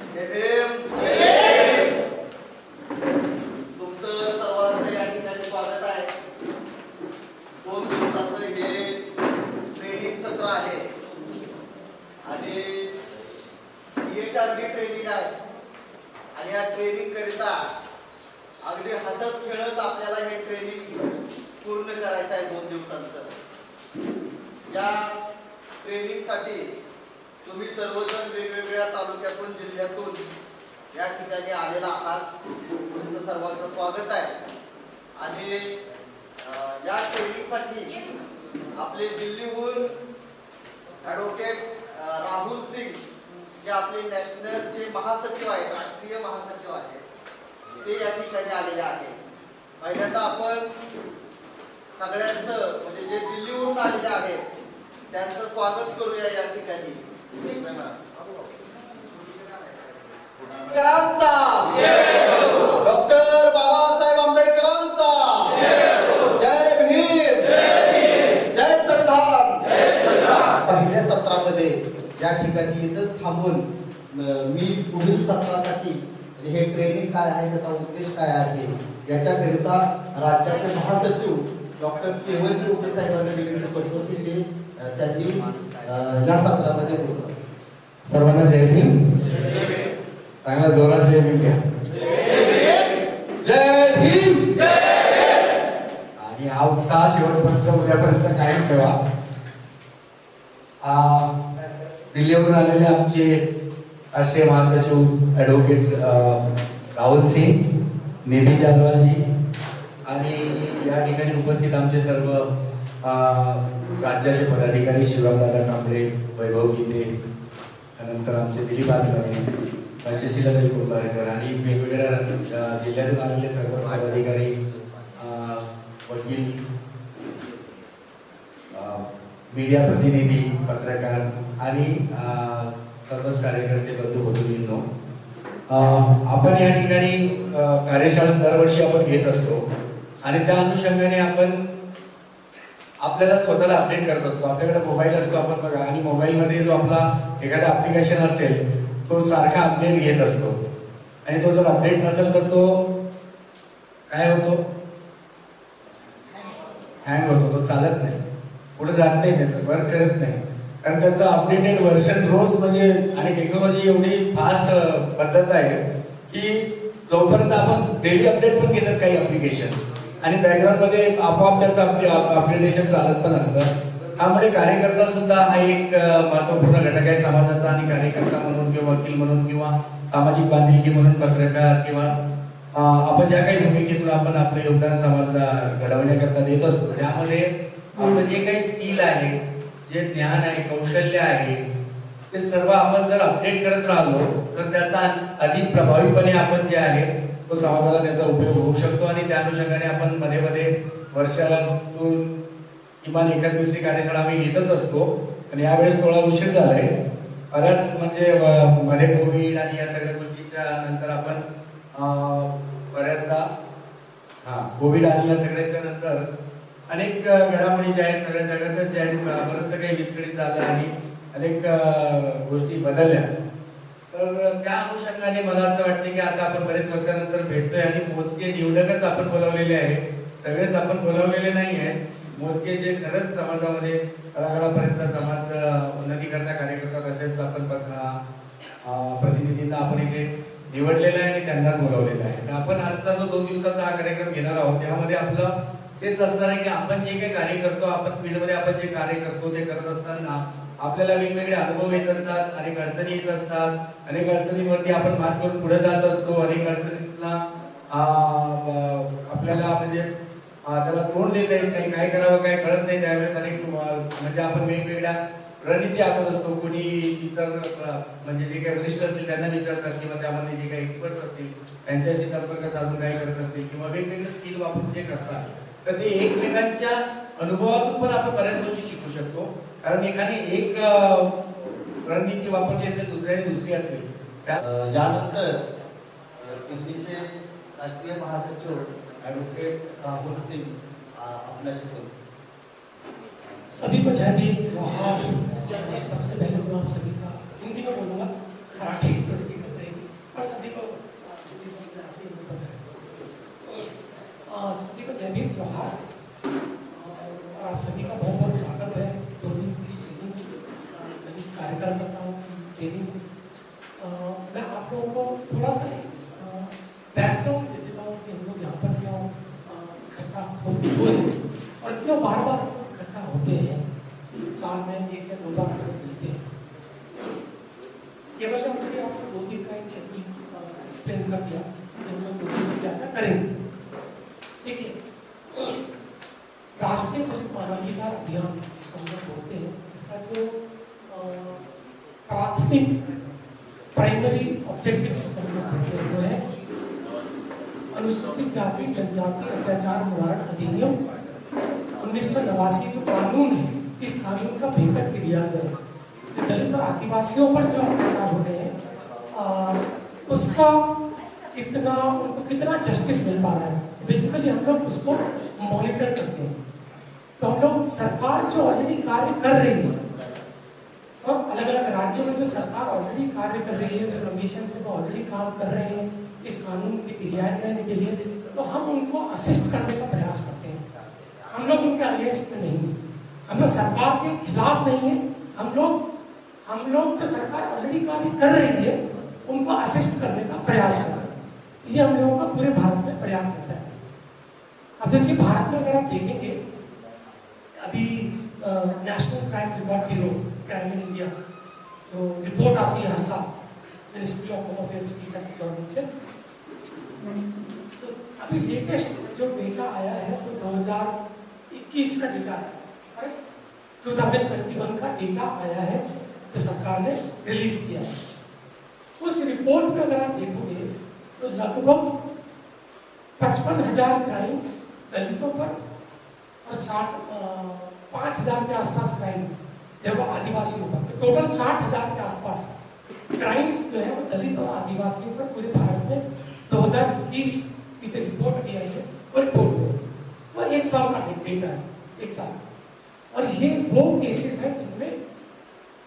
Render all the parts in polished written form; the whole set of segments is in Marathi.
जय भीम. तुमचं सर्वांचं या ठिकाणी स्वागत आहे. 2 दिवसाचं हे ट्रेनिंग सत्र आहे आणि PHRD ट्रेनिंग आहे आणि या ट्रेनिंग करिता अगदी हसत खेळत आपल्याला हे ट्रेनिंग पूर्ण करायचं आहे 2 दिवसांचं. या ट्रेनिंग साठी तुम्ही सर्वजण वेगवेगळ्या तालुक्यातून जिल्ह्यातून या ठिकाणी आलेला आहात. तुमचं सर्वांचं स्वागत आहे आणि या ट्रेनिंग साठी आपले दिल्लीहून ॲडव्होकेट राहुल सिंग जे आपले नॅशनलचे महासचिव आहेत, राष्ट्रीय महासचिव आहेत, ते या ठिकाणी आलेले आहेत. पहिल्यांदा आपण सगळ्यांचं म्हणजे जे दिल्लीहून आलेले आहेत त्यांचं स्वागत करूया या ठिकाणी. डॉक्टर बाबासाहेब आंबेडकरांचा जय भीम, जय संविधान. पहिल्या सत्रामध्ये या ठिकाणी इथंच थांबून मी पुढील सत्रासाठी हे ट्रेनिंग काय आहे, त्याचा उद्देश काय आहे याच्याकरिता राज्याचे महासचिव डॉक्टर केवलजी उपे साहेबांना विनंती करतो की ते त्यांनी या सत्रामध्ये बोलतो. सर्वांना जय भीम. चांगला जोरात जय भीम घ्या. जय भीम. आणि हा उत्साह शेवटपर्यंत उद्यापर्यंत कायम ठेवा. दिल्लीवरून आलेले आमचे राष्ट्रीय महासचिव ॲडव्होकेट राहुल सिंग, निधी जाधवाजी आणि या ठिकाणी उपस्थित आमचे सर्व राज्याचे पदाधिकारी शिवरामदादा कांबळे, वैभव गीते, त्यानंतर आमचे दिलीप आदमाने, पंचशीलाताई कुंभारकर आणि वेगवेगळ्या जिल्ह्यातून आलेले सर्व पदाधिकारी, वकील, मीडिया प्रतिनिधी, पत्रकार आणि सर्वच कार्यकर्ते बंधू भगिनींनो, आपण या ठिकाणी कार्यशाळा दरवर्षी आपण घेत असतो आणि त्या अनुषंगाने आपण आपल्याला स्वतःला अपडेट करत असतो. आपल्याकडे मोबाईल असतो आपण बघा, आणि मोबाईलमध्ये जो आपला एखादा ॲप्लिकेशन असेल तो सारखा अपडेट घेत असतो आणि तो जर अपडेट नसेल तर तो काय होतो, हँग होतो, तो चालत नाही, पुढे जात नाही, त्याचं वर्क करत नाही. कारण त्याचं अपडेटेड व्हर्जन रोज म्हणजे, आणि टेक्नॉलॉजी एवढी फास्ट पद्धत आहे की जोपर्यंत आपण डेली अपडेट पण घेतात काही ॲप्लिकेशन्स आणि बॅकग्राऊंडमध्ये आपोआप त्याचं अपडेटेशन चालत पण असतं. त्यामुळे कार्यकर्ता सुद्धा हा एक महत्त्वपूर्ण घटक आहे समाजाचा, आणि कार्यकर्ता म्हणून किंवा वकील म्हणून किंवा सामाजिक बांधिलकी म्हणून पत्रकार किंवा आपण ज्या काही भूमिकेतून आपण आपलं योगदान समाज घडवण्याकरता देत असतो, त्यामध्ये आपलं जे काही स्किल आहे, जे ज्ञान आहे, कौशल्य आहे, ते सर्व आपण जर अपडेट करत राहिलो तर त्याचा अधिक प्रभावीपणे आपण जे आहे तो समाजाला त्याचा उपयोग होऊ शकतो. आणि त्या अनुषंगाने आपण मध्ये मध्ये वर्षातून किमान एखाद दुसरी कार्यशाळा आम्ही घेतच असतो. आणि यावेळेस थोडा उशीर झालाय, बऱ्याच म्हणजे मध्ये कोविड आणि या सगळ्या गोष्टीच्या नंतर आपण बऱ्याचदा कोविड आणि या सगळ्याच्या नंतर अनेक घडामोडी ज्या आहेत सगळ्या जगातच ज्या आहेत बरंचसं काही विस्कळीत झालं आणि अनेक गोष्टी बदलल्या. तर त्या अनुषंगाने मला असं वाटतं की आता आपण बरेच वर्षानंतर भेटतोय आणि मोजके निवडकच आपण बोलावलेले आहे, सगळेच आपण बोलावलेले नाही आहेत. मोजके जे खरंच समाजामध्ये तळागाळापर्यंत समाज उन्नती करता कार्यकर्ता तसेच आपण प्रतिनिधींना आपण इथे निवडलेलं आहे आणि त्यांनाच बोलावलेलं आहे. तर आपण आजचा जो 2 दिवसाचा हा कार्यक्रम घेणार आहोत त्यामध्ये आपलं तेच असणार आहे की आपण जे काही कार्य करतो, आपण फील्डमध्ये आपण जे कार्य करतो ते करत असताना आपल्याला वेगवेगळे अनुभव येत असतात, अनेक अडचणी येत असतात, अनेक अडचणींवरती आपण मात करून पुढे जात असतो, अनेक अडचणींना आपल्याला म्हणजे त्याला तोंड देता येत नाही, काय करावं काय कळत नाही. त्यावेळेस अनेक म्हणजे आपण वेगवेगळ्या रणनीती आखत असतो. कोणी इतर म्हणजे जे काही वरिष्ठ असतील त्यांना विचारतात किंवा त्यामध्ये जे काही एक्सपर्ट्स असतील त्यांच्याशी संपर्क साधून काय करत असतील किंवा वेगवेगळे स्किल वापरून जे करतात, तर ते एकमेकांच्या अनुभवातून पण आपण बऱ्याच गोष्टी शिकू शकतो. कारण एखादी एक रणनीती वापरली असेल, दुसऱ्याने दुसरी असेल. यानंतर दिल्लीचे राष्ट्रीय महासचिव ॲडव्होकेट राहुल सिंग आपल्याशी बोलतो. सभी को जय भीम, जोहार। सबसे पहले मैं आप सभी का हिंदी में बोलूँगा, मराठी थोड़ी और सभी को जय भीम त्योहार और आप सभी का बहुत बहुत स्वागत है 2 दिन की ट्रेनिंग दलित कार्यकर्ताओं की ट्रेनिंग। मैं आप लोगों को थोड़ा सा बैकग्राउंड दे देता हूँ कि हम लोग यहाँ पर क्यों इकट्ठा हुए और क्यों बार बार इकट्ठा होते हैं, साल में 1 या 2 बार मिलते हैं। केवल हमने आपको 2 दिन का एक शेड्यूल एक्सप्लेन कर दिया कि हम लोग 2 दिन में क्या क्या करेंगे। देखिए, राष्ट्रीय दलित मानवाधिकार अभियान जिसको हम लोग बोलते हैं, इसका जो प्राथमिक प्राइमरी ऑब्जेक्टिव जिसको हम लोग बोलते हैं वो है अनुसूचित जाति जनजाति अत्याचार निवारण अधिनियम 1989 जो कानून है, इस कानून का बेहतर क्रियान्वयन, जो दलित और आदिवासियों पर जो अत्याचार हो रहे हैं उसका उनको कितना जस्टिस मिल पा रहा है, बेसिकली हम लोग उसको मॉनिटर करते हैं। तो हम लोग सरकार जो ऑलरेडी कार्य कर रही है, अलग अलग राज्यों में जो सरकार ऑलरेडी कार्य कर रही है, जो कमीशन से वो ऑलरेडी काम कर रहे हैं इस कानून के क्रियान्वयन के लिए, तो हम उनको असिस्ट करने का प्रयास करते हैं। हम लोग उनके अगेंस्ट में नहीं है, हम लोग सरकार के खिलाफ नहीं है, हम लोग जो सरकार ऑलरेडी कार्य कर रही है उनको असिस्ट करने का प्रयास कर रहे हैं। ये हम लोगों का पूरे भारत में प्रयास रहता है। अब देखिए, भारत में अगर आप देखेंगे अभी national crime record bureau crime in India जो रिपोर्ट आती है हर साल मिनिस्ट्री ऑफ होम अफेयर्स की गवर्नमेंट से, तो अभी लेटेस्ट जो डेटा आया है वो 2021 का डेटा है, 2021 का डेटा आया है जो सरकार ने रिलीज किया है। उस रिपोर्ट में अगर आप देखोगे तो लगभग 55,000 क्राइम दलितों पर और 5,000 के आसपास क्राइम जब आदिवासियों पर, तो टोटल 60,000 के आसपास क्राइम्स जो है वो दलित और आदिवासियों पर पूरे भारत में 2021 की जो रिपोर्ट आई है वो रिपोर्ट में वो 1 साल का डेटा है, 1 साल। और ये वो केसेस हैं जिनमें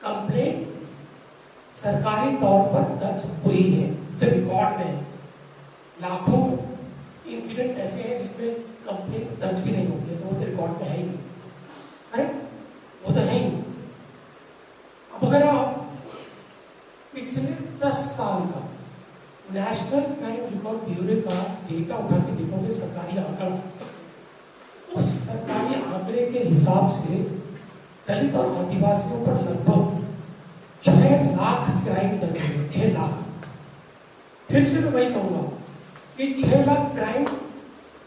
कंप्लेंट सरकारी तौर पर दर्ज हुई है, जो रिकॉर्ड में है। लाखों इंसिडेंट ऐसे हैं जिसमें कंप्लेंट दर्ज भी नहीं होती है, तो वो तो रिकॉर्ड में है ही नहीं, अरे वो तो है ही नहीं। अब अगर आप पिछले 10 साल का नेशनल क्राइम रिकॉर्ड ब्यूरो का डेटा उठा के देखोगे, सरकारी आंकड़ा, उस सरकारी आंकड़े के हिसाब से दलित और आदिवासियों पर लगभग 6 लाख क्राइम दर्ज हुए, 6 लाख। फिर से मैं वही कहूंगा कि 6 लाख क्राइम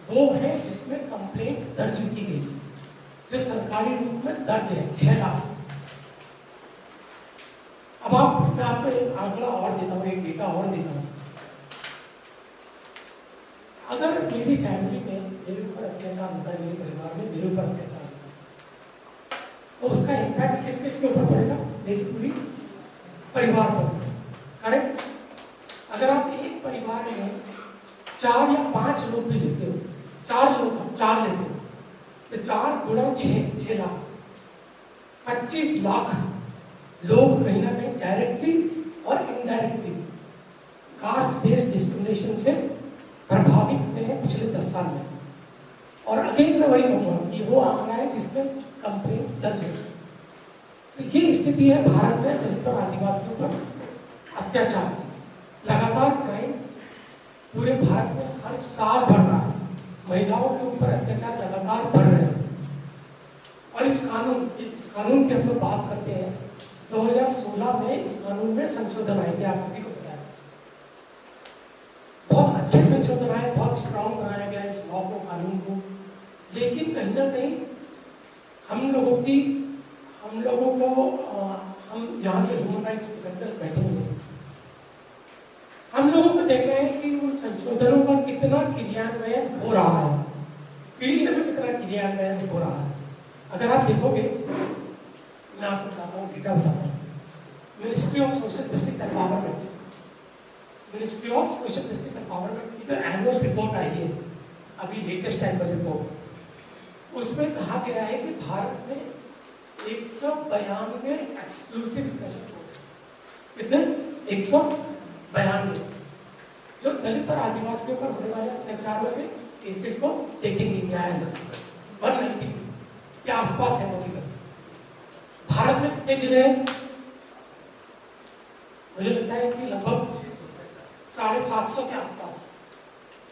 वो है जिसमें कंप्लेंट दर्ज की गई, जो सरकारी रूप में दर्ज है, 6 लाख। अब मैं आपको एक आंकड़ा और देता हूं, एक डेटा और देता हूं। अगर मेरी फैमिली में मेरे ऊपर अत्याचार होता है, मेरे परिवार में मेरे ऊपर अत्याचार होता है, तो उसका इम्पैक्ट किस किस के ऊपर पड़ेगा? मेरी पूरी परिवार पर, करेक्ट? अगर आप एक परिवार में 4 या 5 लोग भी लेते हो, 4 लोग 4 लेते हो, तो 4 गुणा 6 लाख, 25 लाख लोग कहीं ना कहीं डायरेक्टली और इनडायरेक्टली कास्ट बेस्ड डिस्क्रिमिनेशन से प्रभावित हुए हैं पिछले 10 साल में। और अगेन मैं वही कहूंगा कि वो आंकड़ा है जिसमें कंप्लेंट दर्ज है। तो ये स्थिति है भारत में दलित और आदिवासियों पर अत्याचार। लगातार क्राइम पूरे भारत में हर साल बढ़ रहा है, महिलाओं के ऊपर अत्याचार लगातार बढ़ रहे हैं। और इस कानून की हम लोग बात करते हैं, 2016 में इस कानून में संशोधन आए थे, आप सभी को पता है। बहुत अच्छे संशोधन आए, बहुत स्ट्रॉन्ग बनाया गया इस लॉ को, कानून को। लेकिन कहीं ना कहीं हम यहाँ के ह्यूमन राइट्स डिफेंडर्स बैठे हुए हैं, हम लोगों को देखना है कि उन संशोधनों का कितना क्रियान्वयन हो रहा है, फील्ड में कितना क्रियान्वयन हो रहा है। अगर आप देखोगे, मैं आपको बताता हूँ, डेटा बताता हूँ। Ministry of social justice empowerment की जो एनुअल रिपोर्ट आई है, अभी लेटेस्ट एनुअल रिपोर्ट, उसमें कहा गया है कि भारत में 192 एक्सक्लूसिव स्पेशल कोर्ट, कितने? 192। जो दलित और आदिवासियों पर होने वाले अत्याचारों के केसेस को देखेंगे न्यायालय 190 के आसपास है वो फिगर। भारत में कितने जिले हैं? मुझे लगता है कि लगभग 750 के आसपास,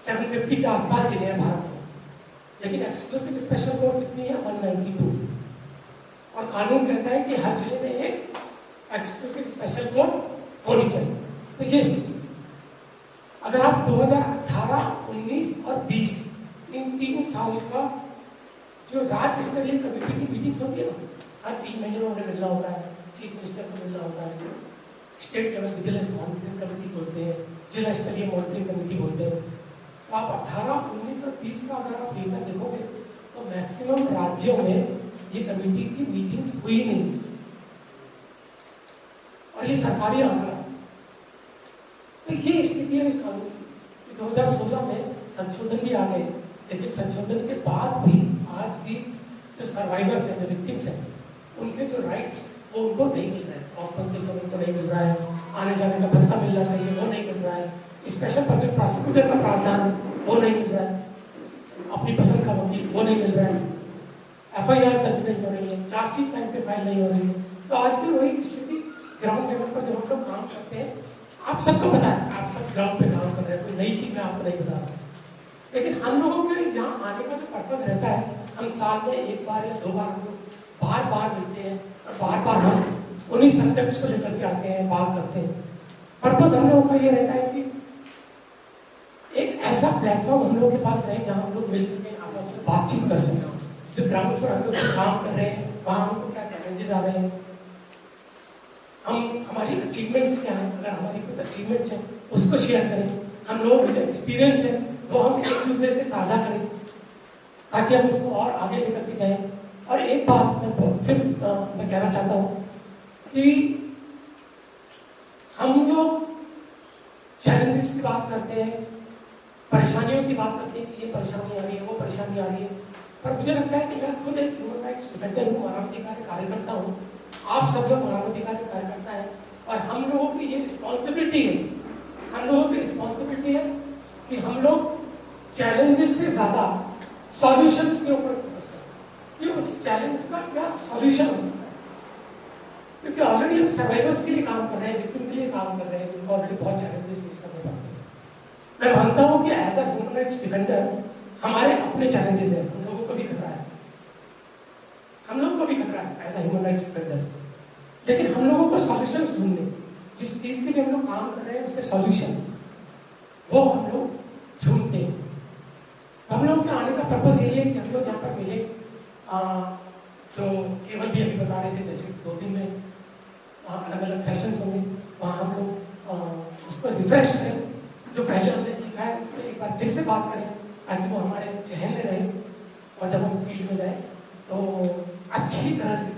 750 के आसपास जिले हैं भारत में, लेकिन एक्सक्लूसिव स्पेशल कोर्ट कितनी है? 192। और कानून कहता है कि हर जिले में एक एक्सक्लूसिव स्पेशल कोर्ट होनी चाहिए। तो ये स्थिति, अगर आप 2018, 19 और 20 इन 3 साल का जो राज्य स्तरीय कमेटी की मीटिंग्स होती है ना, हर 3 महीने में उन्हें मिलना होता है, चीफ मिनिस्टर को मिलना होता है, state level vigilance monitoring committee बोलते हैं, जिला स्तरीय मॉनिटरिंग कमेटी बोलते हैं। तो आप 18, 19 और 20 का अगर आप डेटा देखोगे तो मैक्सिमम राज्यों में ये कमेटी की मीटिंग्स हुई नहीं, और ये सरकारी आंकड़ा। तो ये स्थिति है इस कानून की। 2016 में संशोधन भी आ गए, लेकिन संशोधन के बाद भी आज भी जो सर्वाइवर्स हैं, जो विक्टिम्स हैं, उनके जो राइट्स वो उनको नहीं मिल रहे हैं। कॉम्पनसेशन उनको नहीं मिल रहा है, आने जाने का भत्ता मिलना चाहिए वो नहीं मिल रहा है, स्पेशल पब्लिक प्रोसिक्यूटर का प्रावधान है वो नहीं मिल रहा है, अपनी पसंद का वकील वो नहीं मिल रहा है, FIR दर्ज नहीं हो रही है, चार्जशीट टाइम पे फाइल नहीं हो रही है। तो आज भी वही स्थिति ग्राउंड लेवल पर जब हम लोग काम करते हैं, आप सबको पता है, आप सब ग्राउंड पे काम कर रहे हैं, कोई नई चीज मैं आपको नहीं बता रहा, लेकिन हम लोगों के यहाँ आने का जो पर्पस रहता है, हम साल में 1 बार या 2 बार हम लोग बार बार मिलते हैं और बार बार हम उन्हीं सब्जेक्ट्स को लेकर के आते हैं, बात करते हैं। पर्पस हम लोगों का ये रहता है कि एक ऐसा प्लेटफॉर्म हम लोगों के पास रहे जहाँ हम लोग मिल सकें, आपस में बातचीत कर सकें। जो ग्राउंड पर हम लोग काम कर रहे हैं वहाँ हमको क्या चैलेंजेस आ रहे हैं, हम हमारी अचीवमेंट्स क्या हैं, अगर हमारी कुछ अचीवमेंट्स हैं उसको शेयर करें, हम लोगों का जो एक्सपीरियंस है वो हम एक दूसरे से साझा करें ताकि हम इसको और आगे लेकर के जाएं। और एक बात मैं कहना चाहता हूँ कि हम लोग चैलेंजेस की बात करते हैं, परेशानियों की बात करते हैं कि ये परेशानी आ रही है, वो परेशानी आ रही है, पर मुझे लगता है कि मैं खुद एक ह्यूमन राइट्स डिफेंडर हूँ, मानवाधिकार कार्यकर्ता हूँ, आप सब लोग मानवाधिकार कार्यकर्ता हैं, और हम लोगों की ये रिस्पॉन्सिबिलिटी है, हम लोगों की रिस्पॉन्सिबिलिटी है कि हम लोग चैलेंजेस से ज्यादा सॉल्यूशंस के ऊपर फोकस करें कि उस चैलेंज का क्या सॉल्यूशन हो सकता है। क्योंकि ऑलरेडी हम सर्वाइवर्स के लिए काम कर रहे हैं, विक्टिम के लिए काम कर रहे हैं, जिनको ऑलरेडी बहुत चैलेंजेस फेस करने पड़ते हैं। मैं मानता हूँ कि as a human rights defenders हमारे अपने चैलेंजेस हैं, हम लोगों को भी खतरा है, हम लोगों को भी खतरा है as a human rights defenders, लेकिन हम लोगों को सॉल्यूशंस ढूंढने, जिस चीज के लिए हम लोग काम कर रहे हैं उसके सॉल्यूशंस वो हम लोग ढूंढते हैं। हम लोग के आने का पर्पस यही है कि हम लोग जहाँ पर मिले, जो केवल भी अभी बता रहे थे, जैसे 2 दिन में अलग अलग सेशंस होंगे, वहाँ हम लोग उसको रिफ्रेश करें, जो पहले हमने सीखा है उससे एक बार फिर से बात करें ताकि वो हमारे जहन में रहे, और जब हम फील्ड में जाए तो अच्छी तरह से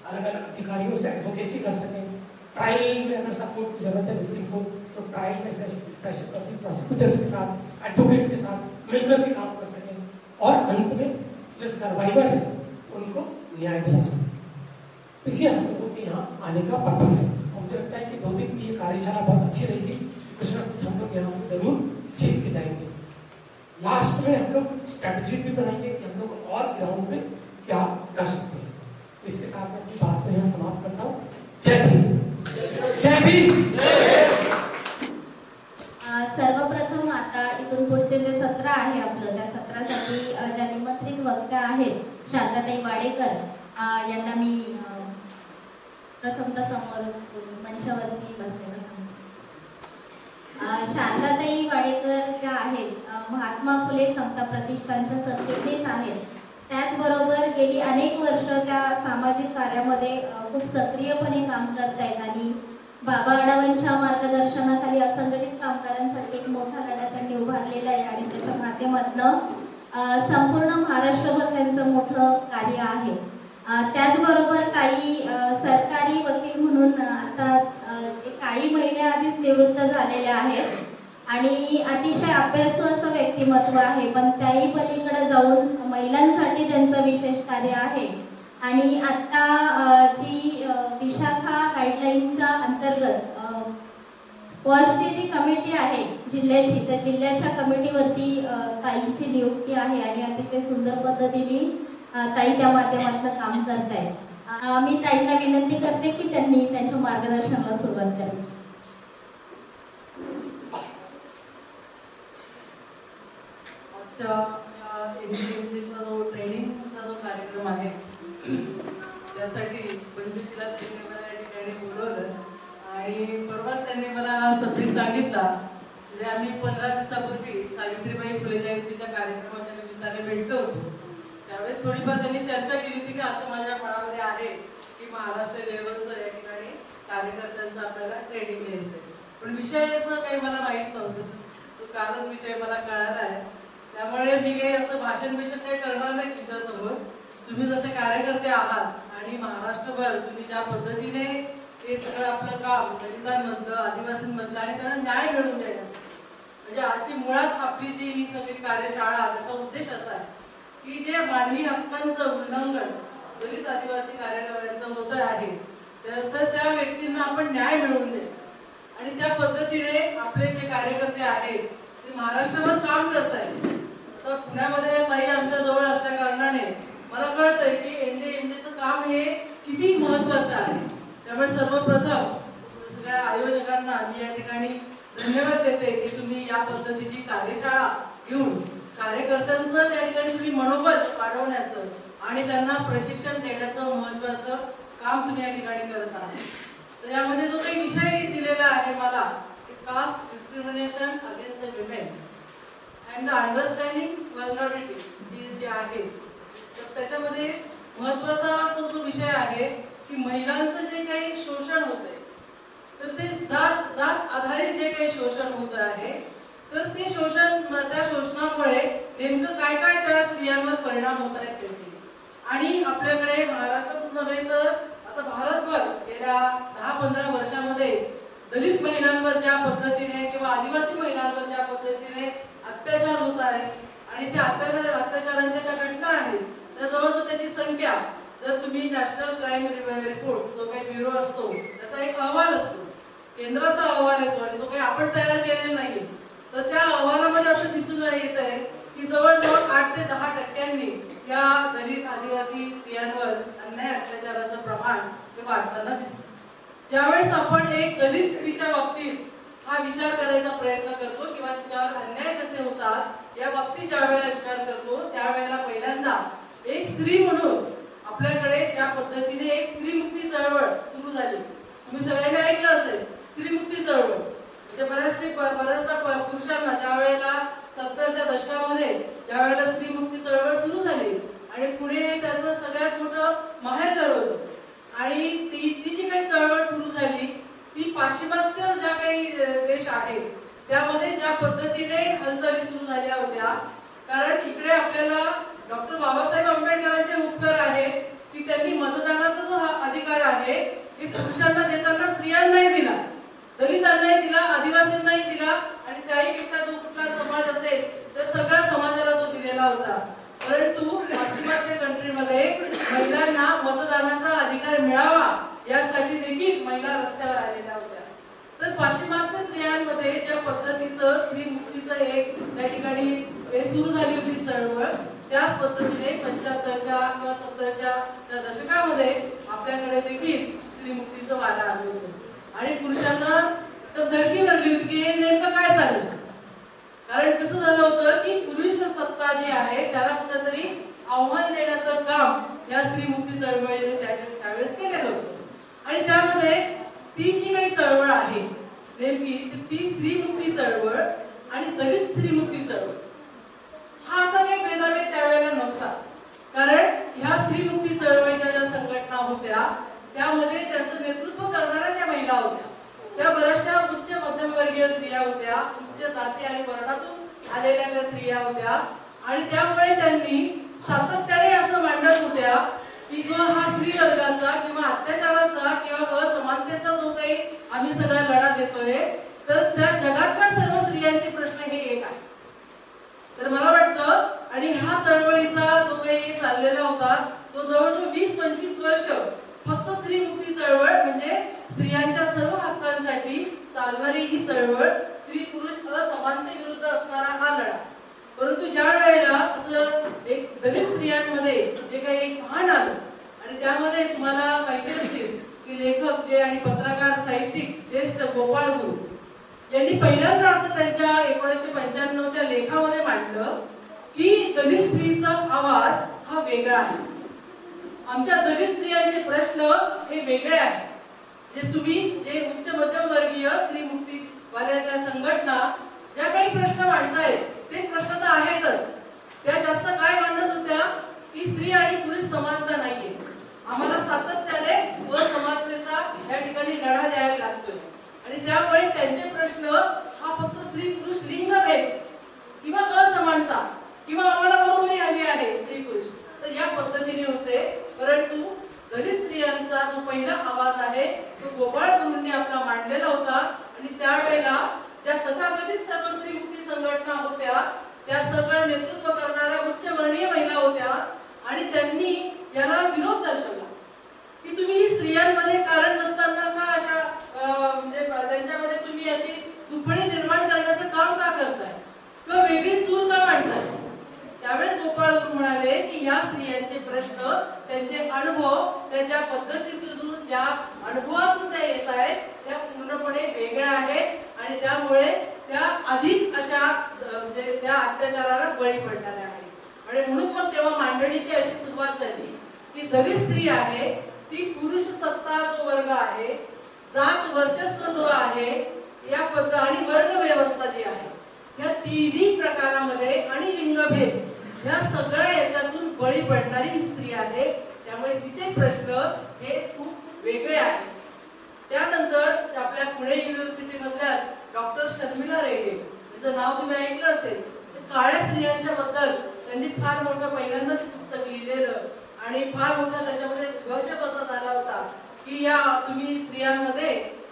अलग अलग अधिकारियों से एडवोकेसी कर सकें। ट्रायल में अगर सपोर्ट की जरूरत है विक्टिम को, तो ट्रायल में स्पेशल पब्लिक प्रोसिक्यूटर्स के साथ, एडवोकेट्स के साथ मिलकर के काम कर सकें, और अंत में जो सर्वाइवर है उनको न्याय दिला सकें। तो ये हम लोगों के यहाँ आने का पर्पस है, और मुझे लगता है कि 2 दिन की ये कार्यशाला बहुत अच्छी रहेगी, कुछ ना कुछ हम लोग यहाँ से जरूर सीख के जाएंगे। लास्ट में हम लोग कुछ स्ट्रैटेजीज भी बनाएंगे कि हम लोग और ग्राउंड पे क्या कर सकते हैं। इसके साथ मैं अपनी बात को यहाँ समाप्त करता हूँ। जय भीम, जय भीम। सर्वप्रथम आता इथून पुढचे जे सत्र आहे आपलं, त्या सत्रासाठी ज्या निमंत्रित वक्त्या आहेत शांताताई वाडेकर यांना मी प्रथमतः समोर मंचावरती बसायला सांगते। शांताताई वाडेकर त्या आहेत महात्मा फुले समता प्रतिष्ठानच्या सरचिटणीस आहेत, त्याचबरोबर गेली अनेक वर्ष त्या सामाजिक कार्यामध्ये खूप सक्रियपणे काम करत आहेत आणि बाबा आढावांच्या मार्गदर्शनाखाली असंघटित कामगारांसाठी एक मोठा लढा त्यांनी उभारलेला आहे आणि त्याच्या माध्यमातून संपूर्ण महाराष्ट्रभर त्यांचं मोठं कार्य आहे। त्याचबरोबर ताई सरकारी वकील म्हणून आता काही महिन्याआधीच निवृत्त झालेल्या आहेत आणि अतिशय अभ्यासू असं व्यक्तिमत्व आहे, पण त्याही पलीकडे जाऊन महिलांसाठी त्यांचं विशेष कार्य आहे। आणि आता जी विशाखा गाईडलाईनच्या अंतर्गत वॉशची जी कमिटी आहे जिल्ह्याची, त्या जिल्ह्याच्या कमिटीवरती ताईंची नियुक्ती आहे आणि अतिशय सुंदर पद्धतीने ताई त्या माध्यमातून काम करतायत. मी ताईंना विनंती करते की त्यांनी त्यांच्या मार्गदर्शनाला सुरुवात करायची. आजच्या जो ट्रेनिंगचा जो कार्यक्रम आहे त्यासाठी पंचशीला त्यांनी मला या ठिकाणी बोलवलं आणि परवाच त्यांनी मला हा सब्जेक्ट सांगितला. म्हणजे आम्ही 15 दिवसापूर्वी सावित्रीबाई फुले जयंतीच्या कार्यक्रमाच्या निमित्ताने भेटलो होतो. त्यावेळेस थोडीफार त्यांनी चर्चा केली होती की असं माझ्या मनामध्ये आहे की महाराष्ट्र लेवलचं या ठिकाणी कार्यकर्त्यांचं आपल्याला ट्रेनिंग घ्यायचं आहे. पण विषयाचं काही मला माहीत नव्हतं. तो कालच विषय मला कळाला आहे. त्यामुळे मी काही असं भाषण काही करणार नाही तुमच्यासमोर. तुम्ही जसे कार्यकर्ते आहात आणि महाराष्ट्रभर तुम्ही ज्या पद्धतीने हे सगळं आपलं काम दलितांमधलं, आदिवासींमधलं आणि त्यांना न्याय मिळवून देण्याचं, म्हणजे आजची मुळात आपली जी ही सगळी कार्यशाळा त्याचा उद्देश असा आहे की जे मानवी हक्कांचं उल्लंघन दलित आदिवासी कार्यकर्त्यांचं होत आहे तर त्या व्यक्तींना आपण न्याय मिळवून द्यायचा आणि त्या पद्धतीने आपले जे कार्यकर्ते आहेत ते महाराष्ट्रावर काम करत आहेत. तर पुण्यामध्ये ताई आमच्या जवळ असल्या कारणाने मला कळतंय की एनडीएमजेचं काम हे किती महत्वाचं आहे. त्यामुळे सर्वप्रथम सगळ्या आयोजकांना मी या ठिकाणी धन्यवाद देते की तुम्ही या पद्धतीची कार्यशाळा घेऊन कार्यकर्त्यांचं त्या ठिकाणी तुम्ही मनोबल वाढवण्याचं आणि त्यांना प्रशिक्षण देण्याचं महत्वाचं काम तुम्ही या ठिकाणी करत आहात. तर यामध्ये जो काही विषय दिलेला आहे मला, caste discrimination against the women and the understanding vulnerability जे आहे, तर त्याच्यामध्ये महत्वाचा जो विषय आहे की महिलांचं जे काही शोषण होत आहे तर ते जात आधारित जे काही शोषण होत आहे तर ते शोषण, त्या शोषणामुळे नेमकं काय काय त्या स्त्रियांवर परिणाम होत आहेत त्याचे. आणि आपल्याकडे महाराष्ट्रातच नव्हे तर आता भारतभर गेल्या 10-15 वर्षामध्ये दलित महिलांवर ज्या पद्धतीने किंवा आदिवासी महिलांवर ज्या पद्धतीने अत्याचार होत आहे आणि त्या अत्याचारांच्या ज्या घटना आहेत त्या जवळजवळ त्याची संख्या, जर तुम्ही नॅशनल क्राईम रिपोर्ट जो काही ब्युरो असतो त्याचा एक अहवाल असतो, केंद्राचा अहवाल येतो आणि तो काही आपण तयार केलेला नाहीये, तर त्या अहवालामध्ये असं दिसून येत आहे की जवळजवळ 8 ते 10% या दलित आदिवासी स्त्रियांवर अन्याय अत्याचाराचं प्रमाण हे वाढताना दिसतं. ज्यावेळेस आपण एक दलित स्त्रीच्या बाबतीत हा विचार करायचा प्रयत्न करतो किंवा तिच्यावर अन्याय कसे होतात या बाबतीत ज्या वेळेला विचार करतो त्यावेळेला पहिल्यांदा एक स्त्री म्हणून आपल्याकडे ज्या पद्धतीने एक स्त्रीमुक्ती चळवळ सुरू झाली, तुम्ही सगळ्यांनी ऐकलं असेल स्त्रीमुक्ती चळवळ. म्हणजे बऱ्याचदा पुरुषांना ज्या वेळेला 70च्या दशकामध्ये ज्या वेळेला स्त्रीमुक्ती चळवळ सुरू झाली आणि पुणे त्याचं सगळ्यात मोठं माहेरघर होतं आणि ती जी काही चळवळ सुरू झाली ती पाश्चिमात्य ज्या काही देश आहेत त्यामध्ये ज्या पद्धतीने हालचाली सुरू झाल्या होत्या, कारण इकडे आपल्याला डॉक्टर बाबासाहेब आंबेडकरांचे उपकार आहेत की त्यांनी मतदानाचा जो अधिकार आहे हे पुरुषांना देताना स्त्रियांनाही दिला, दलितांनाही दिला, आदिवासींनाही दिला आणि त्याहीपेक्षा जो कुठला समाज असेल त्या सगळ्या समाजाला तो दिलेला होता. परंतु पाश्चिमात्य कंट्रीमध्ये महिलांना मतदानाचा अधिकार मिळावा यासाठी देखील महिला रस्त्यावर आलेल्या होत्या. तर पाश्चिमात्य स्त्रियांमध्ये ज्या पद्धतीचं स्त्रीमुक्तीचं एक त्या ठिकाणी सुरू झाली होती चळवळ, त्याच पद्धतीने 75च्या किंवा 70च्या दशकामध्ये आपल्याकडे देखील स्त्रीमुक्तीचं वारं आलं होतं आणि पुरुषांना तर धडकी भरली होती की हे नेमकं काय चाललं. कारण कसं झालं होतं की पुरुष सत्ता जी आहे त्याला कुठेतरी आव्हान देण्याचं काम या स्त्रीमुक्ती चळवळीने त्यावेळेस केलेलं होतं. आणि त्यामध्ये ती जी काही चळवळ आहे नेमकी ती स्त्रीमुक्ती चळवळ आणि दलित स्त्रीमुक्ती चळवळ हा असा काही भेदाभेद त्यावेळेला नव्हता. कारण ह्या स्त्रीमुक्ती चळवळीच्या ज्या संघटना होत्या त्यामध्ये त्यांचं नेतृत्व करणाऱ्या ज्या महिला होत्या त्या बऱ्याचशा उच्च मध्यमवर्गीय स्त्रिया होत्या, उच्च जाती आणि वर्णातून आलेल्या त्या स्त्रिया होत्या आणि त्यामुळे त्यांनी सातत्याने असं मांडत होत्या की जो हा स्त्री वर्गाचा किंवा अत्याचाराचा किंवा असमानतेचा जो काही आम्ही सगळा लढा देतोय तर त्या जगातल्या सर्व स्त्रियांचे प्रश्न हे एक आहे. तर मला वाटतं आणि हा चळवळीचा जो काही चाललेला होता तो जवळजवळ 20-25 वर्ष फक्त स्त्री मुक्ती चळवळ म्हणजे स्त्रियांच्या सर्व हक्कांसाठी चालणारी ही चळवळ स्त्री पुरुष असमानतेविरुद्ध असणारा हा लढा. परंतु ज्या वेळेला असं एक दलित स्त्रियांमध्ये जे काही एक भान आलं आणि त्यामध्ये तुम्हाला माहिती असतील की लेखक जे आणि पत्रकार साहित्यिक ज्येष्ठ गोपाळ गुरु यांनी पहिल्यांदा असं त्यांच्या 1995च्या लेखामध्ये मांडलं की दलित स्त्रीचा आवाज हा वेगळा आहे. आमच्या दलित स्त्रियांचे प्रश्न हे वेगळे आहेत. जे तुम्ही जे उच्च मध्यम वर्गीय स्त्री मुक्ती वाल्याच्या संघटना ज्या काही प्रश्न मांडतायत ते प्रश्न तर आहेतच. त्या जास्त काय मांडत होत्या की स्त्री आणि पुरुष समानता नाहीये. आम्हाला सातत्याने असमानतेचा या ठिकाणी लढा द्यायला लागतोय आणि त्यामुळे त्यांचे प्रश्न हा फक्त स्त्री पुरुष लिंगभेद किंवा असमानता किंवा आम्हाला बरोबरी हवी आहे स्त्री पुरुष तर या पद्धतीने होते. परंतु दलित स्त्रियांचा जो पहिला आवाज आहे तो गोपाळ गुरूंनी आपला मांडलेला होता आणि त्यावेळेला ज्या तथाकथित सर्व स्त्री मुक्ती संघटना होत्या त्या सगळं नेतृत्व करणाऱ्या उच्चवर्णीय महिला होत्या आणि त्यांनी याला विरोध दर्शवला की तुम्ही ही स्त्रियांमध्ये कारण नसताना का अशा म्हणजे त्यांच्यामध्ये तुम्ही अशी दुफळी निर्माण करण्याचं काम का करताय किंवा वेगळी चूल का मांडताय. त्यावेळेस गोपाळ गुरु म्हणाले की या स्त्रियांचे प्रश्न त्यांचे अनुभव त्याच्या पद्धतीतून ज्या अनुभवातून त्या येत आहेत त्या पूर्णपणे वेगळ्या आहेत आणि त्यामुळे त्या अधिक अशा म्हणजे त्या अत्याचाराला बळी पडणाऱ्या आहेत. आणि म्हणून मग तेव्हा मांडणीची अशी सुरुवात झाली की दलित स्त्री आहे ती पुरुष सत्ता जो वर्ग आहे जात वर्चस्व जो आहे या पद्धत आणि वर्ग व्यवस्था जी आहे या तिन्ही प्रकारामध्ये आणि लिंगभेद या सगळ्या याच्यातून बळी पडणारी ही स्त्री आहे. त्यामुळे तिचे प्रश्न हे खूप वेगळे आहेत. त्यानंतर आपल्या पुणे युनिव्हर्सिटी मधल्या डॉक्टर शर्मिला रेगे यांचं नाव तुम्ही ऐकलं असेल. काळ्या स्त्रियांच्या बद्दल त्यांनी फार मोठं पहिल्यांदा ते पुस्तक लिहिलेलं आणि फार मोठा त्याच्यामध्ये गौशप असा झाला होता की या तुम्ही स्त्रियांमध्ये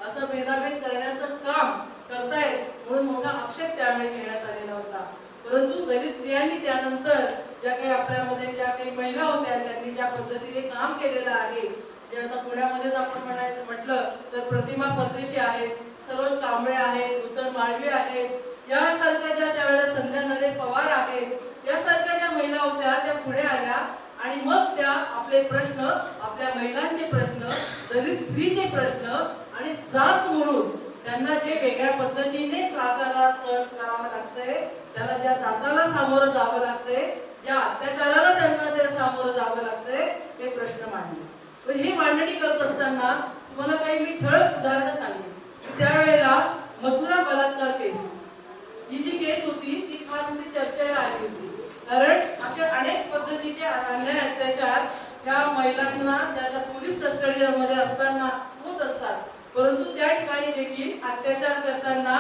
असं भेदाभेद करण्याचं काम करतायत म्हणून मोठा आक्षेप त्यावेळी घेण्यात आलेला होता. परंतु दलित स्त्रियांनी त्यानंतर ज्या काही आपल्यामध्ये ज्या काही महिला होत्या त्यांनी ज्या पद्धतीने काम केलेलं आहे जे आता पुण्यामध्येच आपण म्हटलं तर प्रतिमा परदेशी आहेत, सरोज कांबळे आहेत, नूतन माळवी आहेत यासारख्या ज्या त्यावेळेला संध्या नरे पवार आहेत यासारख्या ज्या महिला होत्या त्या पुढे आल्या आणि मग त्या आपले प्रश्न आपल्या महिलांचे प्रश्न दलित स्त्रीचे प्रश्न आणि जात म्हणून त्यांना जे वेगळ्या पद्धतीने त्रासाला सहन करावं लागतंय त्याला ज्या जाचाला सामोरं जावं लागतंय ज्या अत्याचाराला त्यांना ते सामोरं जावं लागतंय ते प्रश्न मांडले. हे मांडणी करत असताना तुम्हाला काही मी ठळक उदाहरणं सांगेन. त्यावेळेला मथुरा बलात्कार केस ही जी केस होती ती फार मोठी चर्चेला आली होती कारण अशा अनेक पद्धतीचे अन्याय अत्याचार ह्या महिलांना ज्या पोलीस कस्टडीमध्ये असताना होत असतात. परंतु त्या ठिकाणी देखील अत्याचार करताना